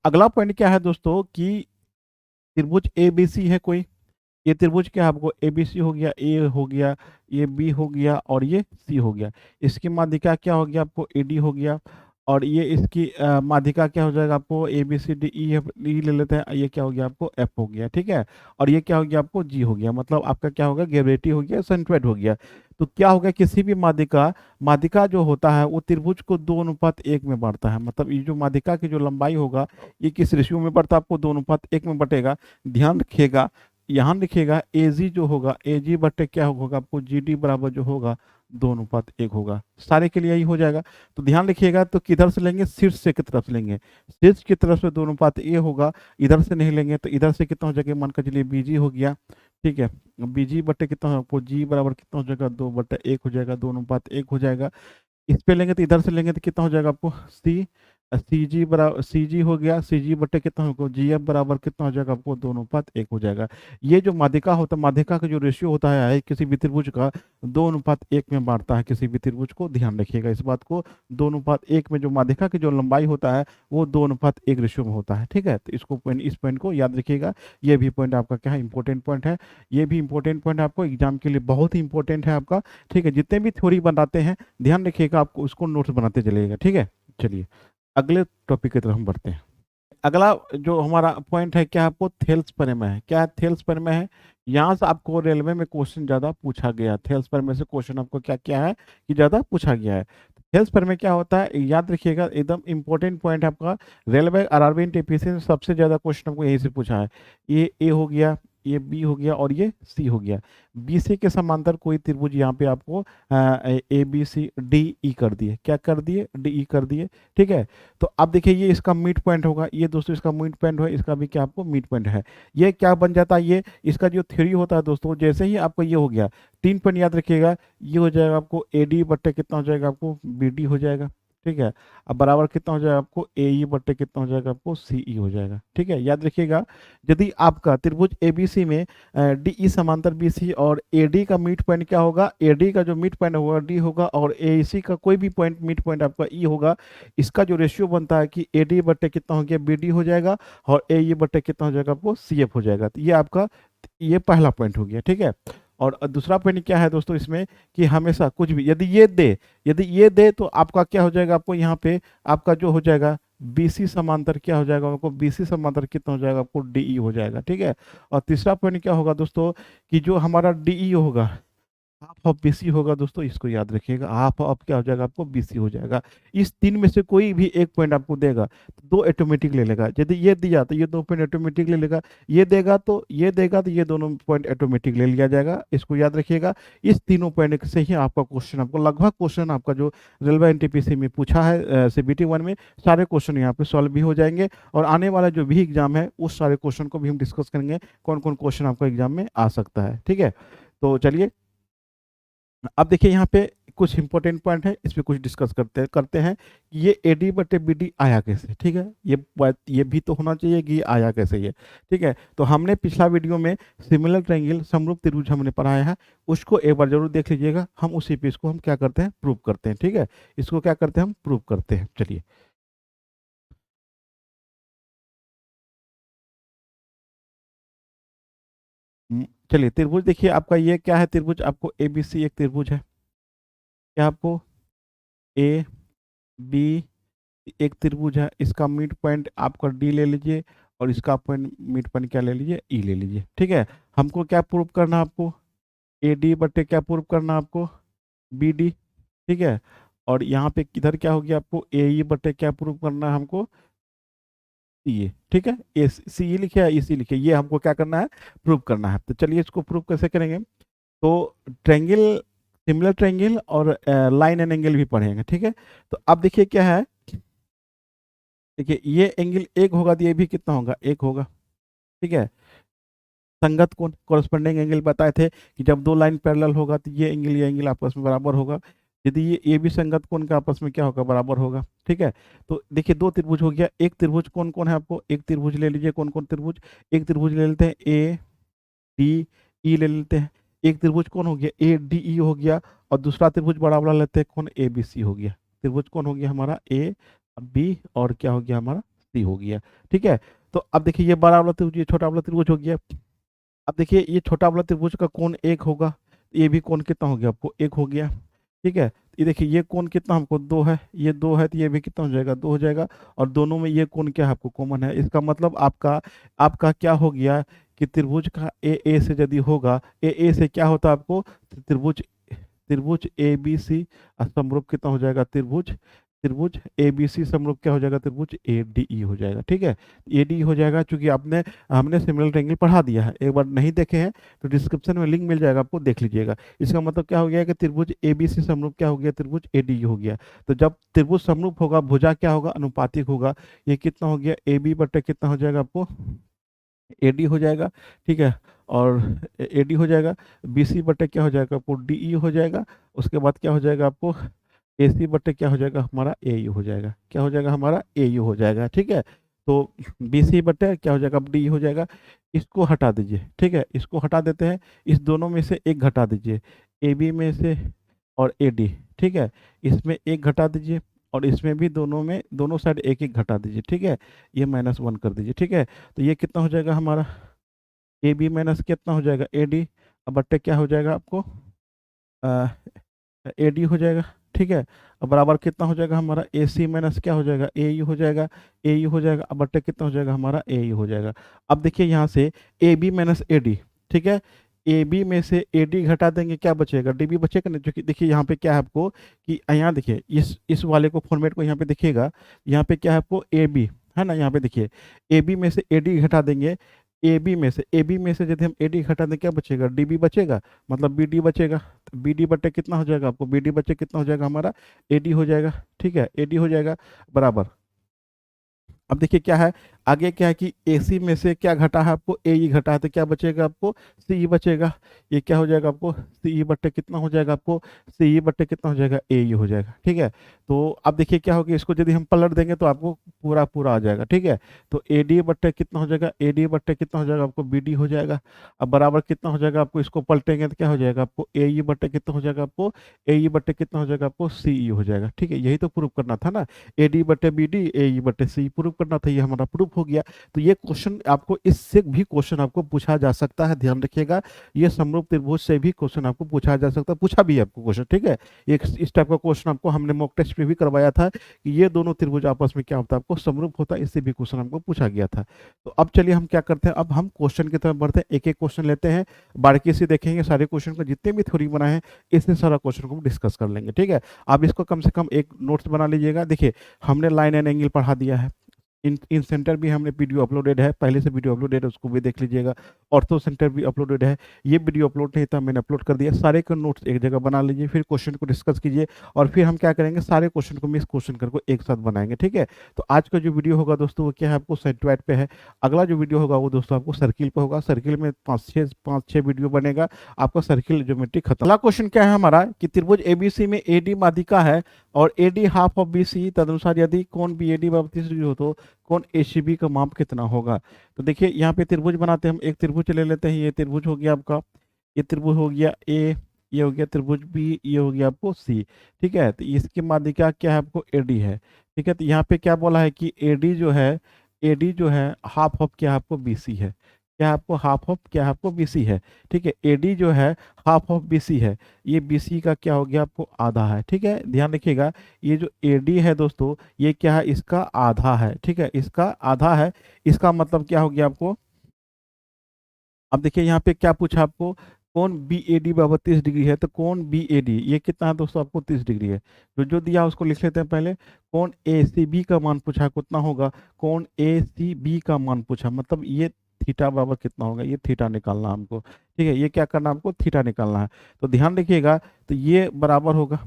अगला पॉइंट क्या है दोस्तों कि त्रिभुज ए बी सी है कोई। ये त्रिभुज क्या है आपको, ए बी सी हो गया, ए हो गया, ये बी हो गया, और ये सी हो गया। इसकी माध्यिका क्या हो गया आपको, ए डी हो गया, और ये इसकी माध्यिका क्या हो जाएगा आपको, A B C D E F, E ले लेते हैं, ये क्या हो गया आपको, एफ हो गया। ठीक है, और ये क्या हो गया आपको, जी हो गया। मतलब आपका क्या होगा, ग्रेविटी हो गया, सेंट्रोइड हो गया। तो क्या हो गया, किसी भी माध्यिका माध्यिका जो होता है वो त्रिभुज को 2:1 में बांटता है। मतलब ये जो माध्यिका की जो लंबाई होगा ये किस रेशियो में बढ़ता है, आपको 2:1 में बटेगा। ध्यान रखिएगा, यहाँ लिखिएगा ए जी जो होगा, ए जी बटे क्या होगा आपको, जी डी बराबर जो होगा 2:1 होगा। सारे के लिए यही हो जाएगा। तो ध्यान रखिएगा, तो किधर से लेंगे, शीर्ष से की तरफ से लेंगे। शीर्ष की तरफ से 2:1 होगा, इधर से नहीं लेंगे, तो इधर से कितना हो जाएगा, मान कर चलिए बीजी हो गया। ठीक है, बीजी बटे कितना हो आपको, जी बराबर कितना हो जाएगा, 2/1 हो जाएगा, 2:1 हो जाएगा। इस पे लेंगे तो इधर से लेंगे तो कितना हो जाएगा आपको, सी जी बराबर, सी जी हो गया, सी जी बटे कितना होगा, जी एफ बराबर कितना हो जाएगा आपको, 2:1 हो जाएगा। ये जो माध्यिका होता है, माध्यिका का जो रेशियो होता है किसी भी त्रिभुज का, 2:1 में बांटता है किसी भी त्रिभुज को। ध्यान रखिएगा इस बात को, 2:1 में जो माध्यिका की जो लंबाई होता है वो 2:1 रेशियो में होता है। ठीक है, तो इसको पॉइंट, इस पॉइंट को याद रखिएगा। ये भी पॉइंट आपका क्या है, इंपॉर्टेंट पॉइंट है। ये भी इंपॉर्टेंट पॉइंट आपको एग्जाम के लिए बहुत ही इंपॉर्टेंट है आपका। ठीक है, जितने भी थ्योरी बनाते हैं ध्यान रखिएगा, आपको उसको नोट्स बनाते चलिएगा। ठीक है, चलिए अगले टॉपिक की तरफ हम बढ़ते हैं। अगला जो हमारा पॉइंट है क्या, आपको थेल्स प्रमेय है। क्या है, थेल्स प्रमेय है। यहाँ से आपको रेलवे में क्वेश्चन ज्यादा पूछा गया है। थेल्स प्रमेय से क्वेश्चन आपको क्या क्या है कि ज्यादा पूछा गया है। थेल्स प्रमेय क्या होता है, याद रखिएगा, एकदम इंपॉर्टेंट पॉइंट है आपका। रेलवे आरआरबी टीपीसी में सबसे ज्यादा क्वेश्चन आपको यहीं से पूछा है। ये ए हो गया, ये बी हो गया, और ये सी हो गया। बी सी के समांतर कोई त्रिभुज यहाँ पे आपको ए बी सी डी ई कर दिए, क्या कर दिए, डी ई कर दिए। ठीक है, तो अब देखिए ये इसका मिड पॉइंट होगा, ये दोस्तों इसका मिड पॉइंट है, इसका भी क्या आपको मिड पॉइंट है। ये क्या बन जाता है, ये इसका जो थ्योरी होता है दोस्तों, जैसे ही आपको ये हो गया, 3 पॉइंट याद रखिएगा, ये हो जाएगा आपको ए डी बट्टे कितना हो जाएगा आपको, बी डी हो जाएगा। ठीक है, अब बराबर कितना हो जाएगा आपको, ए ई बट्टे कितना हो जाएगा आपको, सी ई हो जाएगा। ठीक है, याद रखिएगा, यदि आपका त्रिभुज एबीसी में डी ई समांतर बी सी, और ए डी का मिड पॉइंट क्या होगा, ए डी का जो मिड पॉइंट होगा डी होगा, और ए सी का कोई भी पॉइंट मिड पॉइंट आपका ई होगा। इसका जो रेशियो बनता है कि ए डी बट्टे कितना हो गया, बी डी हो जाएगा, और ए ई बट्टे कितना हो जाएगा आपको, सी एफ हो जाएगा। तो ये आपका ये पहला पॉइंट हो गया। ठीक है, और दूसरा पॉइंट क्या है दोस्तों इसमें कि हमेशा कुछ भी यदि ये दे तो आपका क्या हो जाएगा, आपको यहाँ पे आपका जो हो जाएगा बीसी समांतर क्या हो जाएगा, आपको बीसी समांतर कितना हो जाएगा, आपको डीई हो जाएगा। ठीक है। और तीसरा पॉइंट क्या होगा दोस्तों कि जो हमारा डीई होगा हाफ ऑफ बीसी होगा दोस्तों, इसको याद रखिएगा, हाफ ऑफ क्या हो जाएगा, आपको बीसी हो जाएगा। इस तीन में से कोई भी एक पॉइंट आपको देगा तो दो ऑटोमेटिक ले लेगा। यदि ये दिया तो ये दो पॉइंट ऑटोमेटिक ले लेगा, ये देगा तो ये दोनों पॉइंट ऑटोमेटिक ले लिया जाएगा। इसको याद रखिएगा। इस तीनों पॉइंट से ही आपका क्वेश्चन, आपको लगभग क्वेश्चन आपका जो रेलवे एनटीपीसी में पूछा है सीबीटी 1 में, सारे क्वेश्चन यहाँ पे सॉल्व भी हो जाएंगे। और आने वाला जो भी एग्जाम है उस सारे क्वेश्चन को भी हम डिस्कस करेंगे, कौन कौन क्वेश्चन आपका एग्जाम में आ सकता है। ठीक है। तो चलिए अब देखिए यहाँ पे कुछ इंपॉर्टेंट पॉइंट है, इस पे कुछ डिस्कस करते हैं कि ये एडी बटे बीडी आया कैसे। ठीक है। ये भी तो होना चाहिए कि ये आया कैसे ये। ठीक है। तो हमने पिछला वीडियो में सिमिलर ट्रायंगल समरूप त्रिभुज हमने पढ़ाया है, उसको एक बार जरूर देख लीजिएगा। हम उसी पे इसको हम क्या करते हैं, प्रूव करते हैं। ठीक है। इसको क्या करते हैं, हम प्रूव करते हैं। चलिए चलिए त्रिभुज देखिए आपका ये क्या है, त्रिभुज आपको एबीसी एक त्रिभुज है। क्या आपको ए बी एक त्रिभुज है, इसका मिड पॉइंट आपका डी ले लीजिए और इसका पॉइंट मिड पॉइंट क्या ले लीजिए, ई ले लीजिए। ठीक है। हमको क्या प्रूव करना है, आपको ए डी बटे क्या प्रूव करना है, आपको बी डी। ठीक है। और यहाँ पे किधर क्या हो गया, आपको ए ई बटे क्या प्रूव करना है हमको, सी ए। ठीक है। ए सी ई लिखे है, ई सी लिखे, ये हमको क्या करना है, प्रूव करना है। तो चलिए इसको प्रूव कैसे करेंगे। तो ट्रायंगल, सिमिलर ट्रायंगल और लाइन एंड एंगल भी पढ़ेंगे। ठीक है। तो अब देखिए क्या है, देखिए ये एंगल एक होगा तो ये भी कितना होगा, एक होगा। ठीक है। संगत कोण कॉरस्पॉन्डिंग एंगल बताए थे कि जब दो लाइन पैरेलल होगा तो ये एंगल आपस में बराबर होगा। यदि ये भी संगत कोण का आपस में क्या होगा, बराबर होगा। ठीक है। तो देखिए दो त्रिभुज हो गया, एक त्रिभुज कौन कौन है, आपको एक त्रिभुज ले लीजिए, कौन कौन त्रिभुज, एक त्रिभुज ले लेते हैं ए डी ई ले लेते हैं। एक त्रिभुज कौन हो गया, ए डी ई हो गया। और दूसरा त्रिभुज बड़ा वाला लेते हैं, कौन, ए बी सी हो गया। त्रिभुज कौन हो गया हमारा, ए बी और क्या हो गया हमारा, सी हो गया। ठीक है। तो अब देखिए ये बड़ा वाला त्रिभुज, ये छोटा वाला त्रिभुज हो गया। अब देखिए ये छोटा वाला त्रिभुज का कोण एक होगा, ये भी कोण कितना हो गया, आपको एक हो गया। ठीक है। ये देखिए ये कोण कितना हमको दो है, ये दो है तो ये भी कितना हो जाएगा, दो हो जाएगा। और दोनों में ये कोण क्या है, आपको कॉमन है। इसका मतलब आपका आपका क्या हो गया कि त्रिभुज का ए से यदि होगा, ए से क्या होता है आपको, त्रिभुज त्रिभुज ए बी सी समरूप कितना हो जाएगा, त्रिभुज त्रिभुज ए बी सी समरूप क्या हो जाएगा, त्रिभुज ए डी ई हो जाएगा। ठीक है। ए डी हो जाएगा, चूंकि आपने हमने सिमिलर ट्रायंगल पढ़ा दिया है, एक बार नहीं देखे हैं तो डिस्क्रिप्शन में लिंक मिल जाएगा, आपको देख लीजिएगा। इसका मतलब क्या हो गया कि त्रिभुज ए बी सी समरूप क्या हो गया, त्रिभुज ए डी ई हो गया। तो जब त्रिभुज समरूप होगा, भुजा क्या होगा, अनुपातिक होगा। ये कितना हो गया, ए बी बटे कितना हो जाएगा, आपको ए डी हो जाएगा। ठीक है। और ए डी हो जाएगा, बी सी बटे क्या हो जाएगा, आपको डी ई हो जाएगा। उसके बाद क्या हो जाएगा, आपको ए सी बटे क्या हो जाएगा हमारा, ए यू हो जाएगा। क्या हो जाएगा हमारा, ए यू हो जाएगा। ठीक है। तो बी सी बटे क्या हो जाएगा, अब डी हो जाएगा। इसको हटा दीजिए। ठीक है। इसको हटा देते हैं, इस दोनों में से एक घटा दीजिए, ए बी में से और ए डी। ठीक है। इसमें एक घटा दीजिए और इसमें भी दोनों में, दोनों साइड एक एक घटा दीजिए। ठीक है। ये -1 कर दीजिए। ठीक है। तो ये कितना हो जाएगा हमारा, ए बी माइनस कितना हो जाएगा, ए डी। अब बट्टे क्या हो जाएगा आपको, ए डी हो जाएगा। ठीक है। अब बराबर कितना हो जाएगा हमारा, ए सी माइनस क्या हो जाएगा, ए यू हो जाएगा। ए यू हो जाएगा, अब बट्टे कितना हो जाएगा हमारा, ए यू हो जाएगा। अब देखिए यहाँ से A B minus A D. ठीक है। ए बी में से ए डी घटा देंगे, क्या बचेगा, डी बी बचेगा ना। जो कि देखिए यहाँ पे क्या है आपको कि यहाँ देखिए इस वाले को फॉर्मेट को यहाँ पे देखिएगा, यहाँ पे क्या है आपको ए बी है ना। यहाँ पे देखिए ए बी में से ए डी घटा देंगे, ए बी में से यदि हम ए डी घटा दें क्या बचेगा, डी बी बचेगा, मतलब बी डी बचेगा। तो बी डी बटे कितना हो जाएगा, आपको बी डी बचे कितना हो जाएगा हमारा, ए डी हो जाएगा। ठीक है। ए डी हो जाएगा बराबर। अब देखिए क्या है, आगे क्या है कि ए सी में से क्या घटा है, आपको ए ई घटा है, तो क्या बचेगा आपको, सी ई बचेगा। ये क्या हो जाएगा आपको, सी ई बट्टे कितना हो जाएगा, आपको सी ई बट्टे कितना हो जाएगा, ए ई हो जाएगा। ठीक है। तो अब देखिए क्या होगा, इसको यदि हम पलट देंगे तो आपको पूरा पूरा आ जाएगा। ठीक है। तो ए डी बट्टे कितना हो जाएगा, ए डी बट्टे कितना हो जाएगा, आपको बी डी हो जाएगा। अब बराबर कितना हो जाएगा, आपको इसको पलटेंगे तो क्या हो जाएगा, आपको ए ई बट्टे कितना हो जाएगा, आपको ए ई बट्टे कितना हो जाएगा, आपको सी ई हो जाएगा। ठीक है। यही तो प्रूफ करना था ना, ए डी बट्टे बी डी, ए ई बट्टे सी, प्रूफ करना था, ये हमारा प्रूफ हो गया। तो ये क्वेश्चन आपको, इससे भी क्वेश्चन आपको पूछा जा सकता है, ध्यान रखिएगा। ये समरूप त्रिभुज से भी क्वेश्चन आपको पूछा जा सकता है, पूछा भी है आपको क्वेश्चन, ठीक है। एक इस टाइप का क्वेश्चन आपको हमने मॉक टेस्ट में भी करवाया था कि ये दोनों त्रिभुज आपस में क्या होता है, आपको समरूप होता है, इससे भी क्वेश्चन हमको पूछा गया था। तो अब चलिए हम क्या करते हैं, अब हम क्वेश्चन की तरफ बढ़ते हैं, एक एक क्वेश्चन लेते हैं, बारीकी से देखेंगे सारे क्वेश्चन को, जितने भी थ्योरी बनाए हैं इससे सारा क्वेश्चन को हम डिस्कस कर लेंगे, ठीक है। आप इसको कम से कम एक नोट्स बना लीजिएगा। देखिए हमने लाइन एंड एंगल पढ़ा दिया है, इन सेंटर भी हमने वीडियो अपलोडेड है, पहले से वीडियो अपलोडेड है, उसको भी देख लीजिएगा। ऑर्थो सेंटर भी अपलोडेड है, ये वीडियो अपलोड नहीं था, मैंने अपलोड कर दिया। सारे के नोट्स एक जगह बना लीजिए, फिर क्वेश्चन को डिस्कस कीजिए, और फिर हम क्या करेंगे, सारे क्वेश्चन को मिस क्वेश्चन करके एक साथ बनाएंगे, ठीक है। तो आज का जो वीडियो होगा दोस्तों वो क्या है, आपको सेंट्रोइड पे है। अगला जो वीडियो होगा वो दोस्तों आपको सर्किल पे होगा, सर्किल में पाँच छः वीडियो बनेगा, आपका सर्किल ज्योमेट्री खत्म। अगला क्वेश्चन क्या है हमारा कि त्रिभुज एबीसी में एडी माध्यिका है और एडी हाफ ऑफ बीसी, तदनुसार यदि कोण बीएडी बराबर 30 डिग्री हो तो कोण एसीबी का माप कितना होगा। तो देखिए यहाँ पे त्रिभुज बनाते हैं हम, एक त्रिभुज ले लेते हैं, ये त्रिभुज हो गया आपका, ये त्रिभुज हो गया ए, ये हो गया त्रिभुज बी, ये हो गया आपको सी, ठीक है। तो इसकी माध्यिका क्या है, आपको एडी है, ठीक है। तो यहाँ पे क्या बोला है कि एडी जो है, एडी जो है हाफ ऑफ क्या है, आपको बीसी है, क्या आपको हाफ ऑफ क्या है, आपको बीसी है, ठीक है। एडी जो है हाफ ऑफ बीसी है, ये बीसी का क्या हो गया, आपको आधा है, ठीक है। ध्यान रखिएगा, ये जो एडी है दोस्तों, ये क्या है, इसका आधा है, ठीक है, इसका आधा है। इसका मतलब क्या हो गया आपको, अब देखिए यहाँ पे क्या पूछा आपको, कोण बी ए डी बराबर 30 डिग्री है, तो कोण बी ए डी ये कितना है दोस्तों, आपको 30 डिग्री है। जो जो दिया उसको लिख लेते हैं पहले। कोण ए सी बी का मान पूछा, कितना होगा, कोण ए सी बी का मान पूछा, मतलब ये थीटा बराबर कितना होगा, ये थीटा निकालना हमको, ठीक है। ये क्या करना हमको, थीटा निकालना है। तो ध्यान रखिएगा, तो ये बराबर होगा,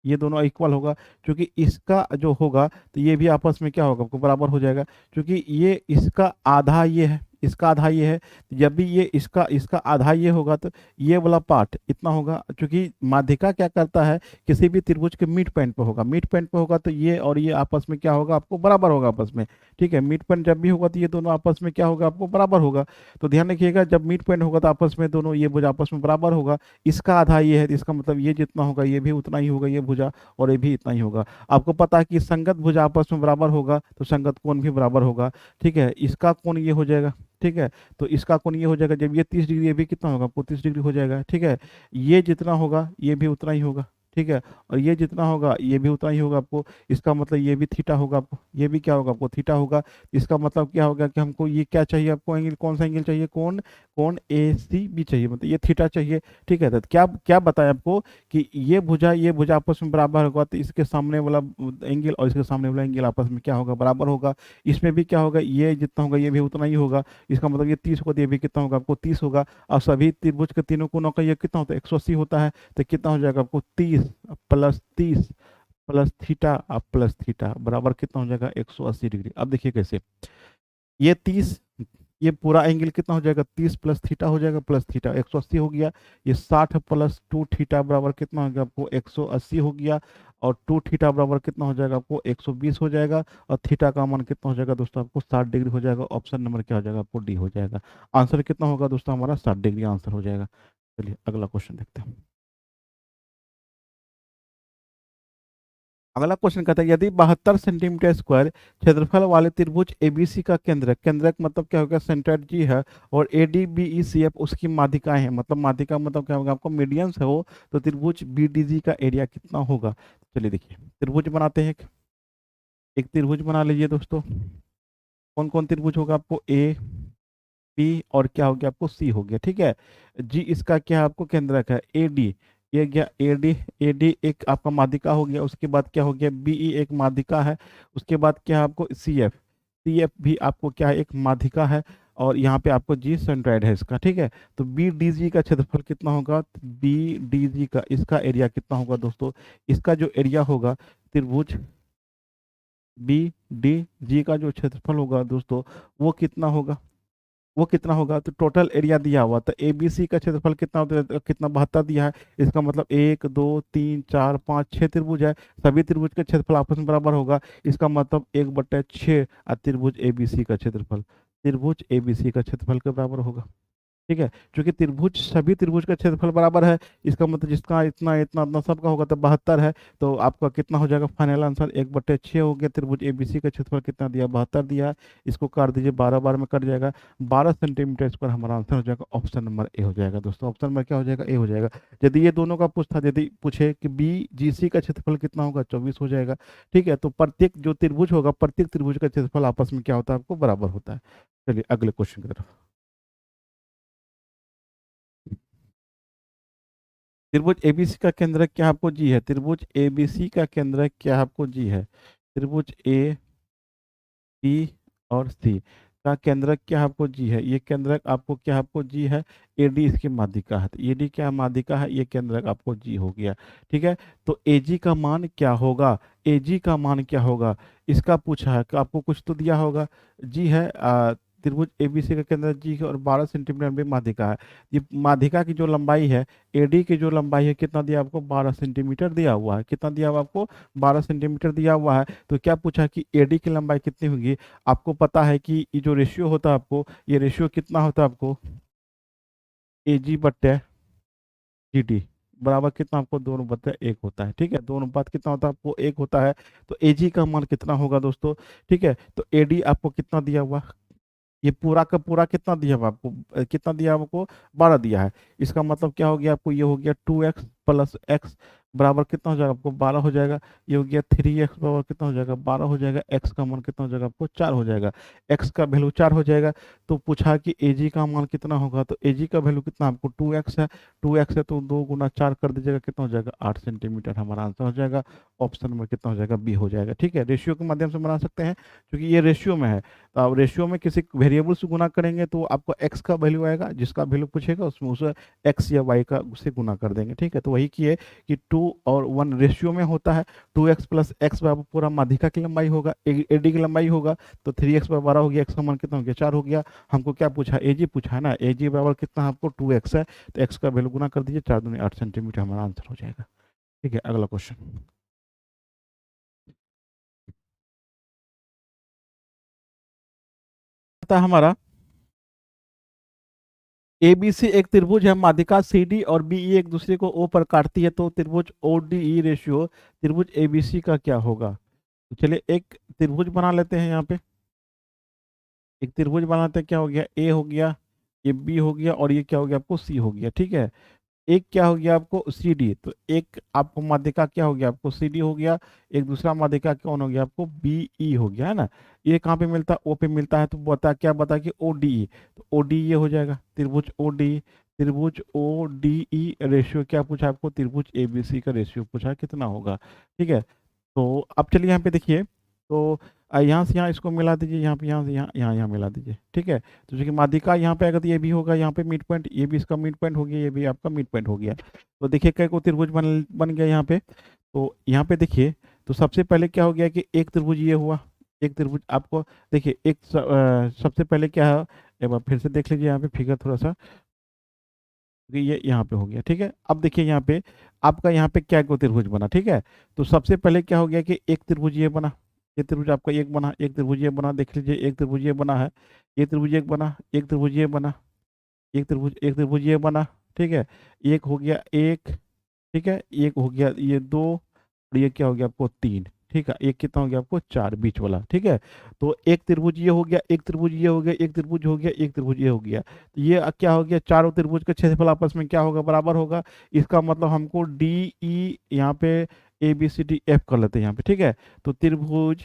ये दोनों इक्वल होगा, क्योंकि इसका जो होगा तो ये भी आपस में क्या होगा, आपको बराबर हो जाएगा, क्योंकि ये इसका आधा ये है, इसका आधा ये है। जब भी ये इसका इसका आधा ये होगा तो ये वाला पार्ट इतना होगा, क्योंकि माध्यिका क्या करता है, किसी भी त्रिभुज के मिड पॉइंट पे होगा, मिड पॉइंट पे होगा तो ये और ये आपस में क्या होगा, आपको बराबर होगा आपस में, ठीक है। मिड पॉइंट जब भी होगा तो ये दोनों आपस में क्या होगा, आपको बराबर होगा। तो ध्यान रखिएगा, जब मिड पॉइंट होगा तो आपस में दोनों ये भुजा आपस में बराबर होगा। इसका आधा ये है, तो इसका मतलब ये जितना होगा ये भी उतना ही होगा, ये भुजा और ये भी इतना ही होगा। आपको पता है कि संगत भुजा आपस में बराबर होगा तो संगत कोण भी बराबर होगा, ठीक है। इसका कोण ये हो जाएगा, ठीक है। तो इसका कोण ये हो जाएगा, जब ये 30 डिग्री, ये भी कितना होगा, आपको 30 डिग्री हो जाएगा, ठीक है। ये जितना होगा ये भी उतना ही होगा, ठीक है। और ये जितना होगा ये भी उतना ही होगा आपको। इसका मतलब ये भी थीटा होगा आपको, ये भी क्या होगा, आपको थीटा होगा। इसका मतलब क्या होगा कि हमको ये क्या चाहिए, आपको एंगल, कौन सा एंगल चाहिए, कोण कोण ए सी बी चाहिए, मतलब ये थीटा चाहिए, ठीक है। तो क्या क्या बताया आपको कि ये भुजा आपस में बराबर होगा, तो इसके सामने वाला एंगल और इसके सामने वाला एंगल आपस में क्या होगा, बराबर होगा। इसमें भी क्या होगा, ये जितना होगा ये भी उतना ही होगा। इसका मतलब ये 30 होगा तो ये भी कितना होगा, आपको 30 होगा। और सभी त्रिभुज के तीनों कोणों का ये कितना होता है, 180 होता है। तो कितना हो जाएगा, आपको 30 प्लस 30 प्लस थीटा अब प्लस थीटा बराबर कितना हो जाएगा, 180 डिग्री। अब देखिए कैसे, ये 30, ये पूरा एंगल कितना हो जाएगा, 30 प्लस थीटा हो जाएगा, प्लस थीटा 180 हो गया। ये 60 प्लस 2 थीटा बराबर कितना हो गया, आपको 180 हो गया। और 2 थीटा बराबर कितना हो जाएगा, आपको 120 हो जाएगा। और थीटा का मान कितना हो जाएगा दोस्तों, आपको 60 डिग्री हो जाएगा। ऑप्शन नंबर क्या हो जाएगा, आपको डी हो जाएगा। आंसर कितना होगा दोस्तों, हमारा 60 डिग्री आंसर हो जाएगा। चलिए अगला क्वेश्चन देखते हैं। अगला क्वेश्चन कहता है, यदि 72 सेंटीमीटर स्क्वायर क्षेत्रफल वाले त्रिभुज एबीसी का केंद्रक, केंद्रक मतलब क्या होगा, सेंटर जी है, और A D B E C F उसकी माध्यिकाएं हैं, मतलब माध्यिका मतलब क्या होगा, आपको मीडियंस है वो, तो त्रिभुज बी डी जी का एरिया कितना होगा। चलिए देखिए त्रिभुज बनाते हैं, एक त्रिभुज बना लीजिए दोस्तों। कौन कौन त्रिभुज होगा, आपको ए बी और क्या हो गया, आपको सी हो गया, ठीक है। जी इसका क्या है, आपको केंद्रक है ए डी, ये गया ए डी, ए डी एक आपका माध्यिका हो गया। उसके बाद क्या हो गया, बीई एक माध्यिका है। उसके बाद क्या है, आपको सी एफ, सी एफ भी आपको क्या है, एक माध्यिका है। और यहाँ पे आपको जी सेंट्रोइड है इसका, ठीक है। तो बी डी जी का क्षेत्रफल कितना होगा, बी डी जी का इसका एरिया कितना होगा दोस्तों, इसका जो एरिया होगा त्रिभुज बी डी जी का जो क्षेत्रफल होगा दोस्तों वो कितना होगा, वो कितना होगा, तो टोटल एरिया दिया हुआ था ए बी सी का क्षेत्रफल कितना होता है, कितना 72 दिया है। इसका मतलब 1 2 3 4 5 6 त्रिभुज है, सभी त्रिभुज का क्षेत्रफल आपस में बराबर होगा। इसका मतलब 1/6 त्रिभुज ए बी सी का क्षेत्रफल, त्रिभुज ए बी सी का क्षेत्रफल के बराबर होगा, ठीक है, क्योंकि त्रिभुज सभी त्रिभुज का क्षेत्रफल बराबर है, इसका मतलब जिसका इतना इतना इतना सबका होगा तो 72 है। तो आपका कितना हो जाएगा फाइनल आंसर, 1/6 हो गया। त्रिभुज एबीसी का क्षेत्रफल कितना दिया, 72 दिया है। इसको काट दीजिए, 12 बार में कट जाएगा, 12 सेंटीमीटर स्क्वायर हमारा आंसर हो जाएगा। ऑप्शन नंबर ए हो जाएगा दोस्तों, ऑप्शन नंबर क्या हो जाएगा, ए हो जाएगा। यदि ये दोनों का पूछता, यदि पूछे कि बी जी सी का क्षेत्रफल कितना होगा, 24 हो जाएगा। ठीक है, तो प्रत्येक जो त्रिभुज होगा, प्रत्येक त्रिभुज का क्षेत्रफल आपस में क्या होता है, आपको बराबर होता है। चलिए अगले क्वेश्चन की तरफ। त्रिभुज एबीसी का केंद्र क्या आपको जी है, त्रिभुज एबीसी का केंद्र क्या आपको जी है, त्रिभुज ए बी और सी का केंद्र क्या आपको जी है, ये केंद्र आपको क्या आपको जी है, एडी इसकी माध्यिका है, तो एडी क्या माध्यिका है, ये केंद्र आपको जी हो गया। ठीक है, तो एजी का मान क्या होगा, एजी का मान क्या होगा, इसका पूछा है कि आपको कुछ तो दिया होगा। जी है त्रिभुज एबीसी का केंद्र जी है और 12 सेंटीमीटर लंबी माध्यिका है। ये माध्यिका की जो लंबाई है, एडी की जो लंबाई है कितना दिया आपको, 12 सेंटीमीटर दिया हुआ है, कितना दिया हुआ आपको, 12 सेंटीमीटर दिया हुआ है। तो क्या पूछा कि एडी की लंबाई कितनी होगी, आपको पता है कि ये जो रेशियो होता है आपको, ये रेशियो कितना होता है आपको, एजी बट्टे जी डी बराबर कितना आपको, 2/1 होता है। ठीक है, 2 अनुपात कितना होता है आपको, 1 होता है। तो एजी का मान कितना होगा दोस्तों, ठीक है, तो एडी आपको कितना दिया हुआ, ये पूरा का पूरा कितना दिया हुआ आपको, कितना दिया हुआ आपको, 12 दिया है। इसका मतलब क्या हो गया आपको, ये हो गया 2x प्लस एक्स बराबर कितना हो जाएगा आपको, 12 हो जाएगा। ये हो गया 3x बराबर कितना हो जाएगा, 12 हो जाएगा। x का मान कितना हो जाएगा आपको, 4 हो जाएगा। x का वैल्यू 4 हो जाएगा। तो पूछा कि एजी का मान कितना होगा, तो एजी का वैल्यू कितना आपको, 2x है। 2x है तो 2 गुना 4 कर दीजिएगा, कितना हो जाएगा, 8 सेंटीमीटर हमारा आंसर हो जाएगा। ऑप्शन नंबर कितना हो जाएगा, बी हो जाएगा। ठीक है, रेशियो के माध्यम से बना सकते हैं क्योंकि ये रेशियो में है। तो आप रेशियो में किसी वेरिएबल से गुना करेंगे तो आपको x का वैल्यू आएगा, जिसका वैल्यू पूछेगा उसमें उसे x या y का उससे गुना कर देंगे। ठीक है, तो वही किए कि 2 और 1 रेशियो में होता है। 2x प्लस एक्स बराबर पूरा माध्यिका की लंबाई होगा, एडी की लंबाई होगा। तो 3x पर 12 हो गया, x का मान कितना हो गया, 4 हो गया। हमको क्या पूछा, एजी पूछा है ना, एजी बराबर कितना आपको 2x है, तो x का वैल्यू गुना कर दीजिए, 4 दूनी 8 सेंटीमीटर हमारा आंसर हो जाएगा। ठीक है, अगला क्वेश्चन था हमारा, एबीसी एक त्रिभुज है, माध्यिका सी डी और बीई एक दूसरे को ओ पर काटती है, तो त्रिभुज ओ डी ई रेशियो त्रिभुज एबीसी का क्या होगा। तो चलिए एक त्रिभुज बना लेते हैं यहाँ पे, एक त्रिभुज बनाते हैं, क्या हो गया, ए हो गया, ये बी हो गया और ये क्या हो गया आपको, सी हो गया। ठीक है, एक क्या हो गया आपको, सी डी, तो एक आपको माध्यिका क्या हो गया आपको, सी डी हो गया। एक दूसरा माध्यिका कौन हो गया आपको, बी ई हो गया है ना। ये कहाँ पे मिलता है, ओ पे मिलता है। तो बता क्या बता कि ओ डी ई, तो ओ डी ये हो जाएगा त्रिभुज ओ डी, त्रिभुज ओ डी ई रेशियो क्या पूछा आपको, त्रिभुज ए बी सी का रेशियो पूछा कितना होगा। ठीक है, तो अब चलिए यहाँ पे देखिए, तो यहाँ से यहाँ इसको मिला दीजिए, यहाँ पे यहाँ से यहाँ यहाँ यहाँ मिला दीजिए। ठीक है, तो जो कि माध्यिका यहाँ पे अगर ये भी होगा, यहाँ पे मिड पॉइंट, ये भी इसका मिड पॉइंट हो गया, ये भी आपका मिड पॉइंट हो गया। तो देखिए कई को त्रिभुज बन गया यहाँ पे। तो यहाँ पे देखिए, तो सबसे पहले क्या हो गया कि एक त्रिभुज ये हुआ, एक त्रिभुज आपको देखिए एक सबसे पहले क्या है, एक बार फिर से देख लीजिए यहाँ पे फिगर थोड़ा सा, क्योंकि ये यहाँ पे हो गया। ठीक है, अब देखिए यहाँ पे आपका यहाँ पे क्या को त्रिभुज बना। ठीक है, तो सबसे पहले क्या हो गया कि एक त्रिभुज ये बना, ये त्रिभुज आपका एक बना, एक त्रिभुज ये बना, देख लीजिए एक त्रिभुज ये बना है, ये त्रिभुज एक बना, एक त्रिभुज ये बना, एक त्रिभुज ये बना। ठीक है, एक हो गया एक, ठीक है, एक हो गया ये दो, और ये क्या हो गया आपको तीन। ठीक है, एक कितना हो गया आपको, चार बीच वाला। ठीक है, तो एक त्रिभुज ये हो गया, एक त्रिभुज ये हो गया, एक त्रिभुज हो गया, एक त्रिभुज ये हो गया। तो ये क्या हो गया, चारों त्रिभुज का क्षेत्रफल आपस में क्या होगा, बराबर होगा। इसका मतलब हमको डी ई यहाँ पे A B C D F कर लेते हैं यहाँ पे। ठीक है, तो त्रिभुज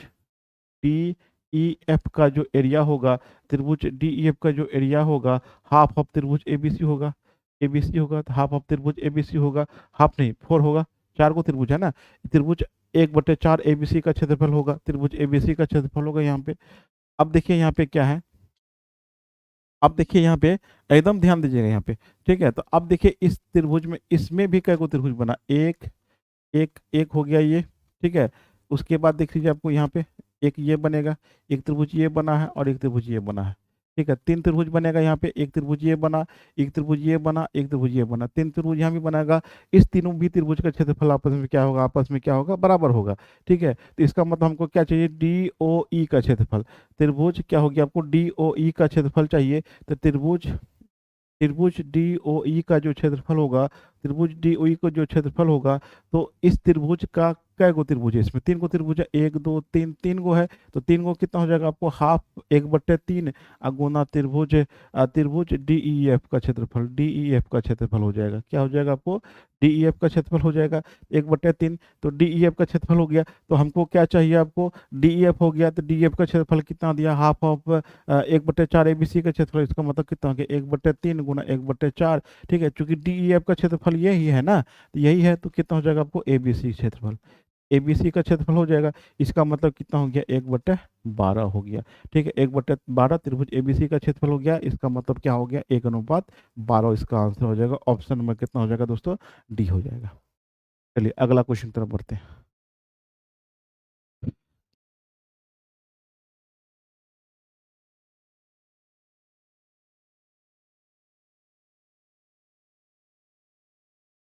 डी ई एफ का जो एरिया होगा, त्रिभुज डी ई एफ का जो एरिया होगा, हाफ ऑफ त्रिभुज एबीसी होगा, एबीसी होगा तो हाफ ऑफ त्रिभुज एबीसी होगा, हाफ नहीं फोर होगा, चार को त्रिभुज है ना, त्रिभुज 1/4 एबीसी का क्षेत्रफल होगा, त्रिभुज एबीसी का क्षेत्रफल होगा यहाँ पे। अब देखिए यहाँ पे क्या है, अब देखिए यहाँ पे एकदम ध्यान दीजिएगा यहाँ पे। ठीक है, तो अब देखिए इस त्रिभुज में, इसमें भी कई को त्रिभुज बना, एक एक एक हो गया ये। ठीक है, उसके बाद देख लीजिए आपको यहाँ पे एक ये बनेगा, एक त्रिभुज ये बना है और एक त्रिभुज ये बना है। ठीक है, तीन त्रिभुज बनेगा यहाँ पे, एक त्रिभुज ये बना, एक त्रिभुज ये बना, एक त्रिभुज ये बना, तीन त्रिभुज यहाँ भी बनेगा। इस तीनों भी त्रिभुज का क्षेत्रफल आपस में क्या होगा, आपस में क्या होगा, बराबर होगा। ठीक है, तो इसका मतलब हमको क्या चाहिए, डी ओ ई का क्षेत्रफल। त्रिभुज क्या होगी आपको, डी ओ ई का क्षेत्रफल चाहिए। तो त्रिभुज त्रिभुज डी ओ ई का जो क्षेत्रफल होगा, त्रिभुज डी ओ ई का जो क्षेत्रफल होगा, तो इस त्रिभुज का कै गो त्रिभुज है, इसमें 3 गो त्रिभुज है, 1 2 3, 3 गो है, तो 3 गो कितना हो जाएगा आपको, हाफ 1/3 गुना त्रिभुज त्रिभुज डी ई एफ का क्षेत्रफल, डी ई एफ का क्षेत्रफल हो जाएगा, क्या हो जाएगा आपको, डी ई एफ का क्षेत्रफल हो जाएगा 1/3। तो डी ई एफ का क्षेत्रफल हो गया, तो हमको क्या चाहिए आपको, डी ई एफ हो गया, तो डी ई एफ का क्षेत्रफल कितना दिया, हाफ ऑफ 1/4 एबीसी का क्षेत्रफल, इसका मतलब कितना हो गया 1/3 गुना 1/4। ठीक है, चूंकि डी ई एफ का क्षेत्रफल यही है ना, तो यही है, तो कितना हो जाएगा आपको एबीसी क्षेत्रफल, एबीसी का क्षेत्रफल हो जाएगा, इसका मतलब कितना हो गया 1/12 हो गया। ठीक है, 1/12 त्रिभुज एबीसी का क्षेत्रफल हो गया, इसका मतलब क्या हो गया 1:12, इसका आंसर हो जाएगा ऑप्शन नंबर कितना हो जाएगा दोस्तों, डी हो जाएगा। चलिए अगला क्वेश्चन तरफ बढ़ते हैं।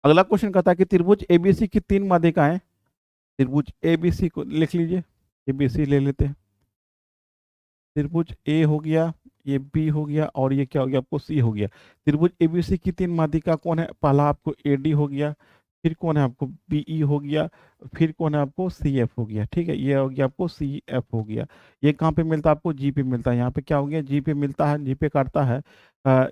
अगला क्वेश्चन कहता है कि त्रिभुज एबीसी की 3 माध्यिकाएं, त्रिभुज एबीसी को लिख लीजिए, एबीसी ले लेते हैं, त्रिभुज ए हो गया, ये बी हो गया, और ये क्या हो गया आपको सी हो गया। त्रिभुज एबीसी की 3 माध्यिका कौन है, पहला आपको एडी हो गया, फिर कौन है आपको बीई हो गया, फिर कौन है आपको सी एफ हो गया। ठीक है, ये हो गया आपको सी एफ हो गया। ये कहाँ पे मिलता है आपको, जी पे मिलता है, यहाँ पे क्या हो गया जी पे मिलता है, जी पे काटता है।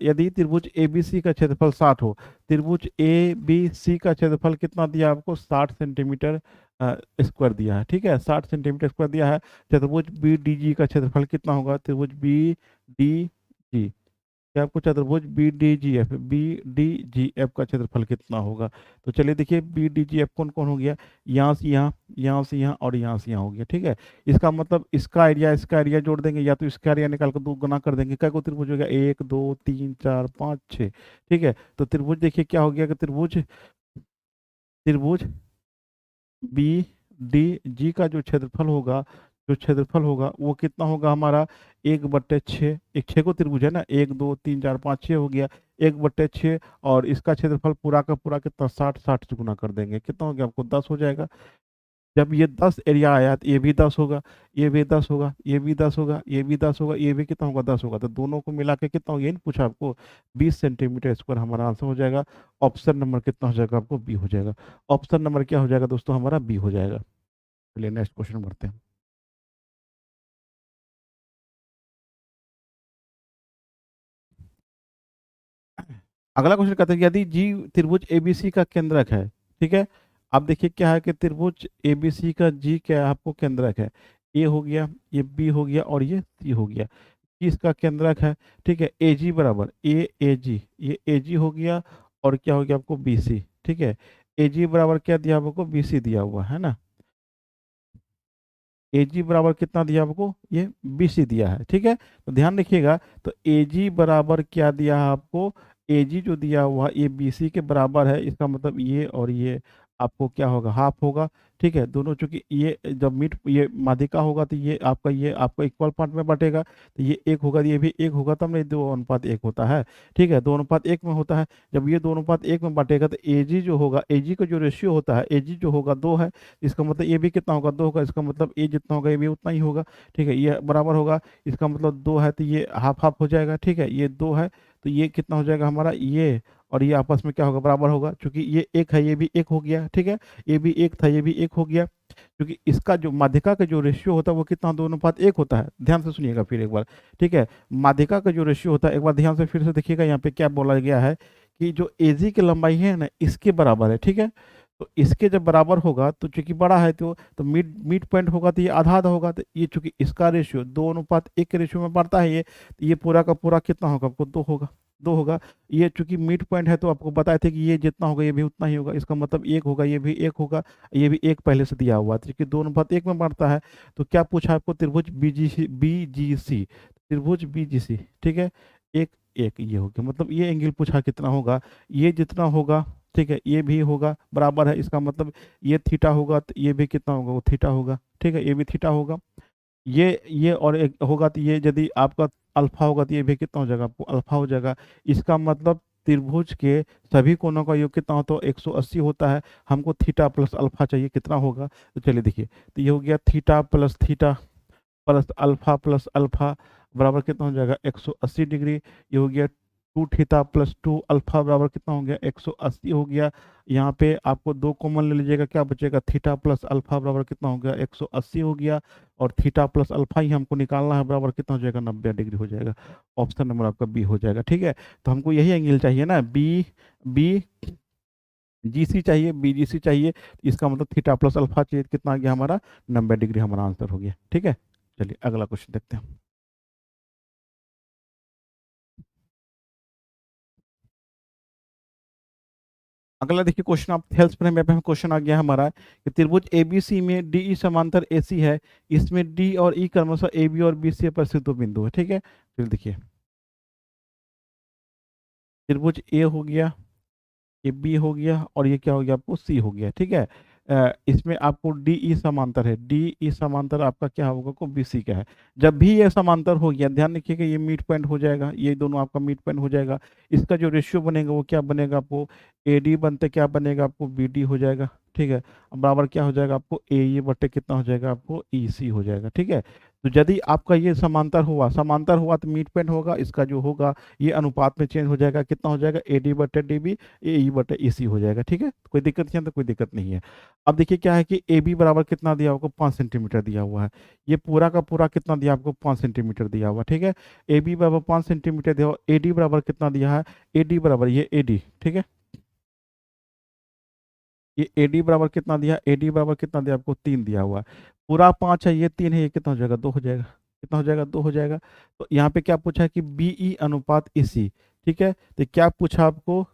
यदि त्रिभुज ए बी सी का क्षेत्रफल 60 हो, त्रिभुज ए बी सी का क्षेत्रफल कितना दिया आपको 60 सेंटीमीटर स्क्वायर दिया है। ठीक है, 60 सेंटीमीटर स्क्वायर दिया है। चतुर्भुज बी डी जी का क्षेत्रफल कितना होगा, त्रिभुज बी डी जी, क्या आपको चतुर्भुज बी डी जी एफ का क्षेत्रफल कितना होगा। तो चलिए देखिए बी डी जी एफ कौन कौन हो गया, यहाँ से यहाँ, यहाँ से यहाँ और यहाँ से यहाँ हो गया। ठीक है, इसका मतलब इसका एरिया जोड़ देंगे, या तो इसका एरिया निकाल कर 2 गुना कर देंगे, क्या को त्रिभुज हो गया 1 2 3 4 5 6। ठीक है, तो त्रिभुज देखिए क्या हो गया कि त्रिभुज त्रिभुज बी डी जी का जो क्षेत्रफल होगा, वो कितना होगा हमारा 1/6, एक 6 को त्रिभुज है ना, 1 2 3 4 5 6 हो गया, 1/6, और इसका क्षेत्रफल पूरा का पूरा कितना 60, 60 से गुना कर देंगे, कितना हो गया आपको 10 हो जाएगा। जब ये 10 एरिया आया तो ये भी 10 होगा, ये भी 10 होगा, ये भी 10 होगा, ये भी 10 होगा, ये भी कितना होगा 10 होगा, तो दोनों को मिला के कितना हो, ये नहीं पूछा आपको 20 सेंटीमीटर स्क्वायर हमारा आंसर हो जाएगा। ऑप्शन नंबर कितना हो जाएगा आपको, बी हो जाएगा। ऑप्शन नंबर क्या हो जाएगा दोस्तों, हमारा बी हो जाएगा। चलिए नेक्स्ट क्वेश्चन बढ़ते हैं। अगला क्वेश्चन कहता है कि यदि जी त्रिभुज एबीसी का केंद्रक है। ठीक है, अब देखिए क्या है कि त्रिभुज एबीसी का जी क्या है आपको केंद्रक है, ए हो गया, ये बी हो गया, और ये सी हो गया, जी इसका केंद्रक है। ठीक है, ए जी बराबर ए जी, ये ए जी हो गया, और क्या हो गया आपको बी सी। ठीक है, ए जी बराबर क्या दिया आपको, बी सी दिया हुआ है ना, ए जी बराबर कितना दिया आपको, ये बी सी दिया है। ठीक है, तो ध्यान रखिएगा, तो ए जी बराबर क्या दिया है आपको, ए जी जो दिया हुआ ये बी सी के बराबर है, इसका मतलब ये और ये आपको क्या होगा, हाफ होगा। ठीक है, दोनों चूंकि ये जब ये माध्यिका होगा, तो ये आपका इक्वल पार्ट में बटेगा, तो ये एक होगा, ये भी एक होगा, तब नहीं 2:1 होता है। ठीक है, 2:1 में होता है। जब ये 2:1 में बटेगा, तो ए जी जो होगा, ए जी का जो रेशियो होता है, ए जी जो होगा 2 है, इसका मतलब ये भी कितना होगा 2 होगा, इसका मतलब ए जितना होगा ये भी उतना ही होगा। ठीक है, ये बराबर होगा, इसका मतलब 2 है, तो ये हाफ हाफ हो जाएगा। ठीक है, ये 2 है, तो ये कितना हो जाएगा हमारा, ये और ये आपस में क्या होगा, बराबर होगा, क्योंकि ये एक है, ये भी एक हो गया। ठीक है, ये भी एक था, ये भी एक हो गया, क्योंकि इसका जो माध्यिका का जो रेशियो होता है वो कितना 2:1 होता है। ध्यान से सुनिएगा फिर एक बार। ठीक है, माध्यिका का जो रेशियो होता है, एक बार ध्यान से फिर से देखिएगा, यहाँ पे क्या बोला गया है कि जो एजी की लंबाई है ना, इसके बराबर है। ठीक है, तो इसके जब बराबर होगा, तो चूंकि बड़ा है, तो मिड मिड पॉइंट होगा, तो ये आधा आधा होगा, तो ये चूंकि इसका रेशियो 2:1 के रेशियो में बढ़ता है, ये तो ये पूरा का पूरा कितना होगा आपको 2 होगा, 2 होगा। ये चूंकि मिड पॉइंट है, तो आपको बताए थे कि ये जितना होगा ये भी उतना ही होगा, इसका मतलब 1 होगा, ये भी 1 होगा, ये भी 1 पहले से दिया हुआ है, क्योंकि 2:1 में बढ़ता है। तो क्या पूछा आपको, त्रिभुज बी जी सी, त्रिभुज बी जी सी। ठीक है, एक एक ये हो गया, मतलब ये एंगल पूछा कितना होगा, ये जितना होगा। ठीक है, ये भी होगा, बराबर है, इसका मतलब ये थीटा होगा, तो ये भी कितना होगा, वो थीटा होगा। ठीक है, ये भी थीटा होगा, ये और एक होगा, तो ये यदि आपका अल्फा होगा, तो ये भी कितना हो जाएगा आपको अल्फा हो जाएगा। इसका मतलब त्रिभुज के सभी कोणों का योग कितना होता है 180 होता है। हमको थीटा प्लस अल्फा चाहिए, कितना होगा, तो चलिए देखिए, तो ये हो गया थीटा प्लस अल्फा बराबर कितना हो जाएगा 180 डिग्री। ये हो गया 2 थीटा प्लस 2 अल्फा बराबर कितना हो गया 180 हो गया। यहाँ पे आपको 2 कॉमन ले लीजिएगा, क्या बचेगा थीटा प्लस अल्फा बराबर कितना हो गया 180 हो गया। और थीटा प्लस अल्फा ही हमको निकालना है, बराबर कितना हो जाएगा 90 डिग्री हो जाएगा। ऑप्शन नंबर आपका बी हो जाएगा। ठीक है, तो हमको यही एंगल चाहिए ना, बी बी जी सी चाहिए, बी जी सी चाहिए। इसका मतलब थीटा प्लस अल्फा चाहिए, कितना आ गया हमारा 90 डिग्री हमारा आंसर हो गया। ठीक है, चलिए अगला क्वेश्चन देखते हैं। अगला देखिए क्वेश्चन, आप हेल्थ पर में क्वेश्चन आ गया हमारा कि त्रिभुज एबीसी में डी ई समांतर एसी है, इसमें डी और ई क्रमशः ए बी और बी सी पर स्थित दो बिंदु है। ठीक है, फिर देखिए त्रिभुज ए हो गया, ये बी हो गया, और ये क्या हो गया आपको सी हो गया। ठीक है, इसमें आपको डी ई समांतर है, डी ई समांतर आपका क्या होगा को बी सी का है। जब भी ये समांतर हो गया, ध्यान रखिएगा ये मिड पॉइंट हो जाएगा, ये दोनों आपका मिड पॉइंट हो जाएगा। इसका जो रेशियो बनेगा वो क्या बनेगा आपको ए डी बनते क्या बनेगा आपको बी डी हो जाएगा। ठीक है, अब बराबर क्या हो जाएगा आपको ए ई बटे कितना हो जाएगा आपको ई सी हो जाएगा। ठीक है, तो यदि आपका ये समांतर हुआ तो मिड पॉइंट होगा, इसका जो होगा ये अनुपात में चेंज हो जाएगा, कितना हो जाएगा ए डी बटे डी बी, ए ई बटे ई सी हो जाएगा। ठीक है, कोई दिक्कत नहीं है, तो कोई दिक्कत नहीं है। अब देखिए क्या है कि ए बी बराबर कितना दिया आपको 5 सेंटीमीटर दिया हुआ है, ये पूरा का पूरा कितना दिया आपको 5 सेंटीमीटर दिया हुआ। ठीक है, ए बी बराबर 5 सेंटीमीटर दिया हुआ, ए डी बराबर कितना दिया है, ए डी बराबर ये ए डी। ठीक है, ये ए डी बराबर कितना दिया, ए डी बराबर कितना दिया आपको 3 दिया हुआ है, पूरा 5 है, ये 3 है, ये कितना हो जाएगा 2 हो जाएगा। कितना हो जाएगा 2 हो जाएगा। तो यहाँ पे क्या पूछा है कि बी ई अनुपात ई सी। ठीक है, तो क्या पूछा आपको,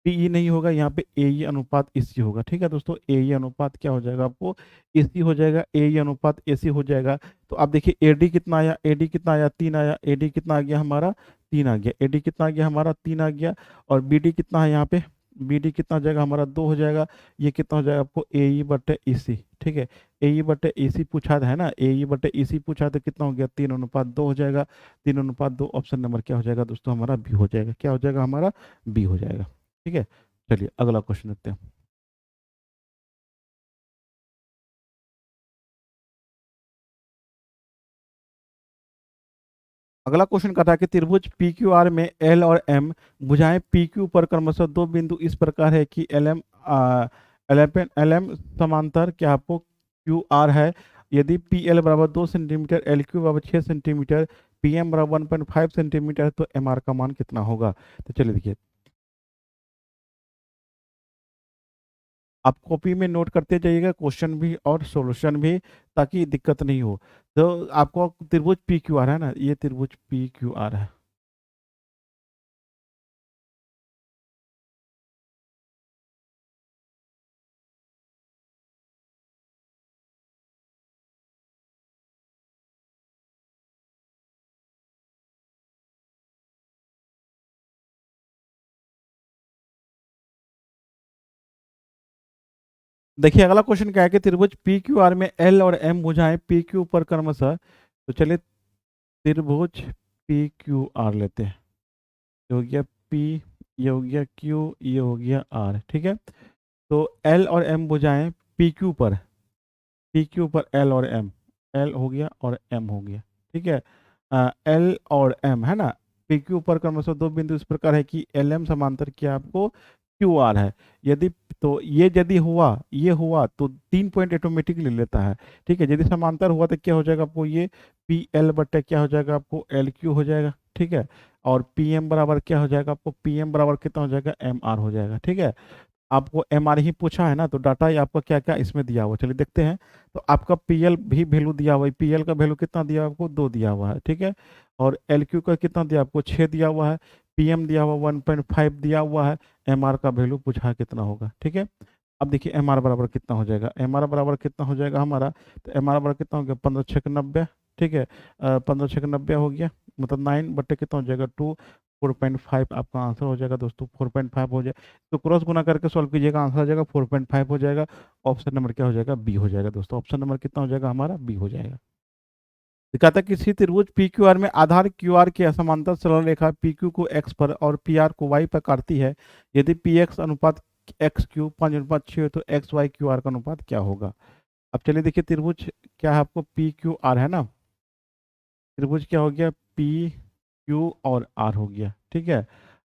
पीई नहीं होगा, यहाँ पे ए अनुपात एसी होगा। ठीक है दोस्तों, ए अनुपात क्या हो जाएगा आपको एसी हो जाएगा, ए अनुपात एसी हो जाएगा। तो आप देखिए एडी कितना आया, एडी कितना आया 3 आया, एडी कितना आ गया हमारा 3 आ गया, एडी कितना आ गया हमारा 3 आ गया। और बीडी कितना है यहाँ पे, बीडी कितना हो जाएगा हमारा 2 हो जाएगा। ये कितना हो जाएगा आपको ए बटे ई सी। ठीक है, ए बटे ए सी पूछा है ना, ए बटे ई सी पूछा तो कितना हो गया 3:2 हो जाएगा। 3:2 ऑप्शन नंबर क्या हो जाएगा दोस्तों हमारा बी हो जाएगा। क्या हो जाएगा हमारा बी हो जाएगा। ठीक है, चलिए अगला क्वेश्चन देखते हैं। अगला क्वेश्चन कहता है कि त्रिभुज पी क्यू आर में एल और एम भुजाएं पी क्यू पर क्रमशः दो बिंदु इस प्रकार है कि एल एम समांतर क्या आपको क्यू आर है। यदि पी एल बराबर 2 सेंटीमीटर, एल क्यू बराबर 6 सेंटीमीटर, पी एम बराबर 1.5 सेंटीमीटर, तो एम आर का मान कितना होगा। तो चलिए देखिए, आप कॉपी में नोट करते जाइएगा क्वेश्चन भी और सॉल्यूशन भी, ताकि दिक्कत नहीं हो। तो आपको त्रिभुज पी क्यू आर है ना, ये त्रिभुज पी क्यू आर है। देखिए अगला क्वेश्चन क्या है कि त्रिभुज पी क्यू आर में एल और एम भुजाएं पी क्यू पर क्रमशः, तो चलिए त्रिभुज पी क्यू आर लेते हैं। ये हो गया पी, ये हो गया क्यू, ये हो गया आर। ठीक है, तो एल और एम भुजाएं पी क्यू पर, पी क्यू पर एल और एम, एल हो गया और एम हो गया। ठीक है, एल और एम है ना, पी क्यू पर क्रमशः दो बिंदु इस प्रकार है कि एल एम समांतर क्या आपको क्यू आर है। यदि तो ये यदि हुआ, ये हुआ तो 3 पॉइंट ऑटोमेटिक ले लेता है। ठीक है, यदि समांतर हुआ तो क्या हो जाएगा आपको ये पी एल बटे क्या हो जाएगा आपको एल क्यू हो जाएगा। ठीक है, और पी एम बराबर क्या हो जाएगा आपको, पी एम बराबर कितना हो जाएगा एम आर हो जाएगा। ठीक है, आपको एम आर ही पूछा है ना, तो डाटा ही आपका क्या क्या इसमें दिया हुआ, चलिए देखते हैं। तो आपका पी एल भी वैल्यू दिया हुआ है, पी एल का वैल्यू कितना दिया आपको 2 दिया हुआ है। ठीक है, और एल क्यू का कितना दिया आपको 6 दिया हुआ है, पी एम दिया हुआ 1.5 दिया हुआ है, एम आर का वैल्यू पूछा है कितना होगा। ठीक है, अब देखिए एम आर बराबर कितना हो जाएगा, एम आर बराबर कितना हो जाएगा हमारा, तो एम आर बराबर कितना हो गया 15×6 = 90। ठीक है, 15×6 = 90 हो गया, मतलब 9 बट्टे कितना हो जाएगा 2, 4.5 आपका आंसर हो जाएगा दोस्तों, 4.5 हो जाए। तो क्रॉस गुना करके सॉल्व कीजिएगा, आंसर आ जाएगा 4.5 हो जाएगा। ऑप्शन नंबर क्या हो जाएगा बी हो जाएगा दोस्तों, ऑप्शन नंबर कितना हो जाएगा हमारा बी हो जाएगा। दिखाता है किसी त्रिभुज पी क्यू आर में आधार क्यू आर के समांतर सरल रेखा पी क्यू को एक्स पर और पी आर को वाई पर काटती है। यदि पी एक्स अनुपात एक्स क्यू 5:6 तो एक्स वाई क्यू आर का अनुपात क्या होगा। अब चलिए देखिए त्रिभुज क्या है आपको पी क्यू आर है ना, त्रिभुज क्या हो गया पी क्यू और आर हो गया, ठीक है।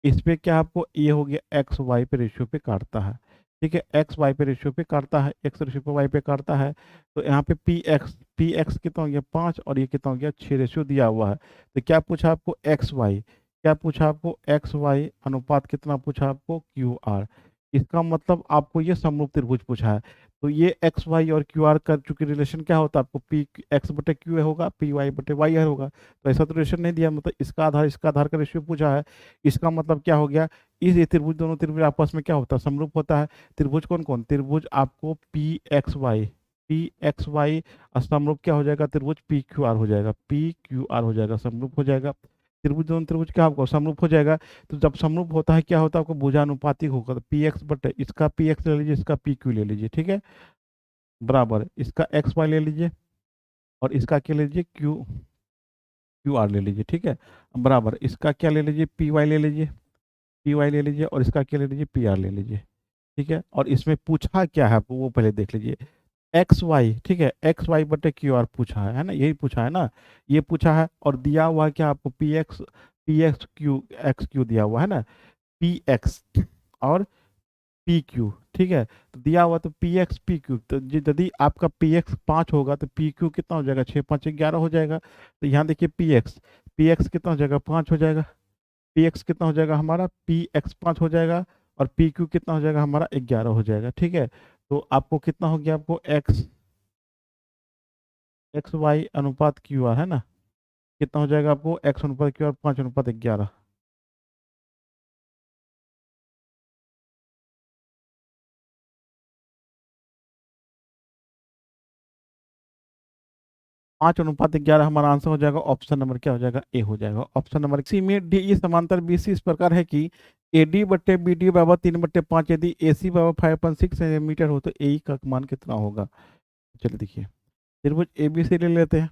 इस पे क्या आपको ये हो गया एक्स वाई पे रेशियो पे काटता है, ठीक है, एक्स वाई पे रेशियो पे काटता है, एक्स रेशियो पे वाई पे काटता है। तो यहाँ पे पी एक्स कितना हो गया 5 और ये कितना हो गया 6 रेशियो दिया हुआ है। तो क्या पूछा आपको एक्स वाई, क्या पूछा आपको एक्स वाई अनुपात कितना पूछा आपको क्यू आर। इसका मतलब आपको ये समरूप त्रिभुज पूछा है। तो ये एक्स वाई और क्यू आर का चूंकि रिलेशन क्या होता है आपको पी एक्स बटे क्यू होगा, पी वाई बटे वाई होगा। तो ऐसा तो रिलेशन नहीं दिया, मतलब इसका आधार का रेशियो पूछा है। इसका मतलब क्या हो गया, इस ये त्रिभुज दोनों त्रिभुज आपस में क्या होता है समरूप होता है। त्रिभुज कौन कौन, त्रिभुज आपको पी एक्स वाई समरूप क्या हो जाएगा, त्रिभुज पी क्यू आर हो जाएगा, पी क्यू आर हो जाएगा, समरूप हो जाएगा। त्रिभुज दोनों त्रिभुज क्या आपको समरूप हो जाएगा। तो जब समरूप होता है क्या होता है आपको भुजानुपातिक होगा। तो पी एक्स बटे इसका पी एक्स ले लीजिए, इसका पी क्यू ले लीजिए, ठीक है, बराबर इसका एक्स वाई ले लीजिए और इसका क्या ले लीजिए क्यू क्यू आर ले लीजिए, ठीक है, बराबर इसका क्या ले लीजिए पी वाई ले लीजिए, पी वाई ले लीजिए और इसका क्या ले लीजिए पी आर ले लीजिए, ठीक है। और इसमें पूछा क्या है आपको वो पहले देख लीजिए, एक्स वाई, ठीक है, एक्स वाई बटे क्यू आर पूछा है ना, यही पूछा है ना, ये पूछा है। और दिया हुआ है क्या आपको पी एक्स क्यू दिया हुआ है ना, पी एक्स और पी क्यू, ठीक है। तो दिया हुआ तो पी एक्स पी क्यू, तो यदि आपका पी एक्स 5 होगा तो पी क्यू कितना हो जाएगा 6 5 11 हो जाएगा। तो यहाँ देखिए पी एक्स कितना हो जाएगा 5 हो जाएगा, पी एक्स कितना हो जाएगा हमारा पी एक्स 5 हो जाएगा और पी क्यू कितना हो जाएगा हमारा 11 हो जाएगा, ठीक है। तो आपको कितना हो गया आपको एक्स वाई अनुपात क्यू आर है ना, कितना हो जाएगा आपको एक्स अनुपात क्यू आर 5:11। 5:11 हमारा आंसर हो जाएगा, ऑप्शन नंबर क्या हो जाएगा ए हो जाएगा, ऑप्शन नंबर सी में डी। ये समांतर बीसी इस प्रकार है कि ए डी बटे बी डी बराबर 3/5, यदि ए सी बराबर 5.6 सेंटीमीटर हो तो ए का मान कितना होगा। चलिए देखिए, त्रिभुज ए बी सी ले लेते हैं।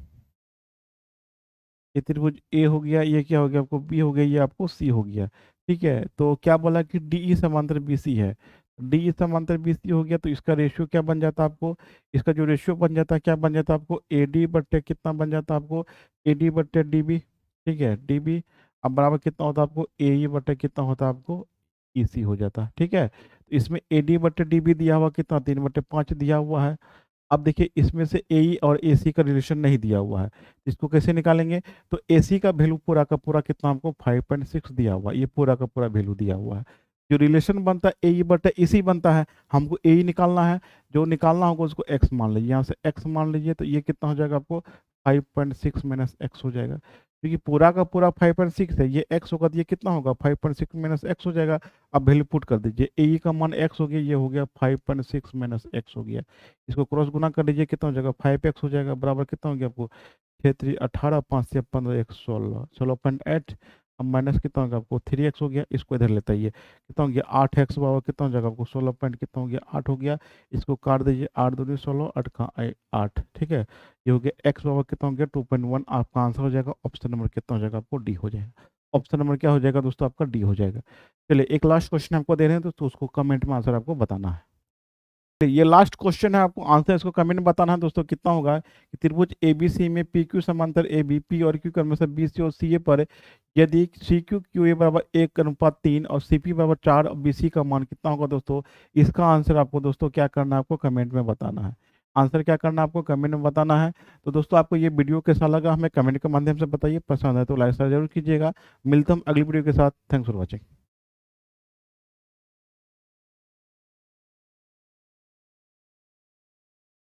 ये त्रिभुज ए हो गया, ये क्या हो गया आपको बी हो गया, ये आपको सी हो गया, ठीक है। तो क्या बोला कि डी ई समांतर बी सी है, डी ई समांतर बी सी हो गया तो इसका रेशियो क्या बन जाता आपको, इसका जो रेशियो बन जाता क्या बन जाता आपको ए डी बट्टे कितना बन जाता आपको ए डी बट्टे डी बी, ठीक है, डी बी। अब बराबर कितना होता आपको ए ई बट्टे कितना होता आपको ई सी हो जाता, ठीक है। तो इसमें ए डी बट्टे डी बी दिया हुआ कितना 3/5 दिया हुआ है। अब देखिए इसमें से ए और ए सी का रिलेशन नहीं दिया हुआ है, इसको कैसे निकालेंगे। तो ए सी का वैल्यू पूरा का पूरा कितना हमको 5.6 दिया हुआ है, ये पूरा का पूरा वैल्यू दिया हुआ है। जो रिलेशन बनता है ए बटा ए सी बनता है, हमको ए निकालना है, जो निकालना होगा उसको एक्स मान लीजिए, यहाँ से एक्स मान लीजिए तो ये कितना हो जाएगा आपको 5.6 माइनस एक्स हो जाएगा, क्योंकि पूरा का पूरा 5.6 है, ये एक्स होगा तो ये कितना होगा 5.6 माइनस एक्स हो जाएगा। अब वैल्यू पुट कर दीजिए, ए का मान एक्स हो गया, ये हो गया 5.6 माइनस एक्स हो गया। इसको क्रॉस गुना कर लीजिए कितना हो जाएगा 5x हो जाएगा, बराबर कितना हो गया आपको 6 3 18 5 से 15 1 16 16.8। अब माइनस कितना हो गया आपको 3x हो गया, इसको इधर लेता है, कितना हो गया 8x बराबर कितना हो जाएगा आपको 16 पॉइंट कितना हो गया 8 हो गया। इसको काट दीजिए 8 दूनी 16 8 का 8, ठीक है। ये हो गया x बराबर कितना हो गया 2.1, आपका आंसर हो जाएगा ऑप्शन नंबर कितना हो जाएगा आपको डी हो जाएगा। ऑप्शन नंबर क्या हो जाएगा दोस्तों आपका डी हो जाएगा। चलिए एक लास्ट क्वेश्चन आपको दे रहे हैं दोस्तों, उसको कमेंट में आंसर आपको बताना है। ये लास्ट क्वेश्चन है, आपको आंसर इसको कमेंट में बताना है दोस्तों। कितना होगा कि त्रिभुज एबीसी में पी क्यू समांतर ए बी पी और क्यू क्रम से बी सी और सी ए पर यदि सी क्यू क्यू ए बराबर 1:3 और सी पी बराबर 4 और बी सी का मान कितना होगा दोस्तों। इसका आंसर आपको दोस्तों क्या करना है, आपको कमेंट में बताना है। आंसर क्या करना है आपको कमेंट में बताना है। तो दोस्तों आपको ये वीडियो कैसा लगा हमें कमेंट के माध्यम से बताइए, पसंद है तो लाइक शेयर जरूर कीजिएगा। मिलता हूँ अगली वीडियो के साथ, थैंक्स फॉर वॉचिंग।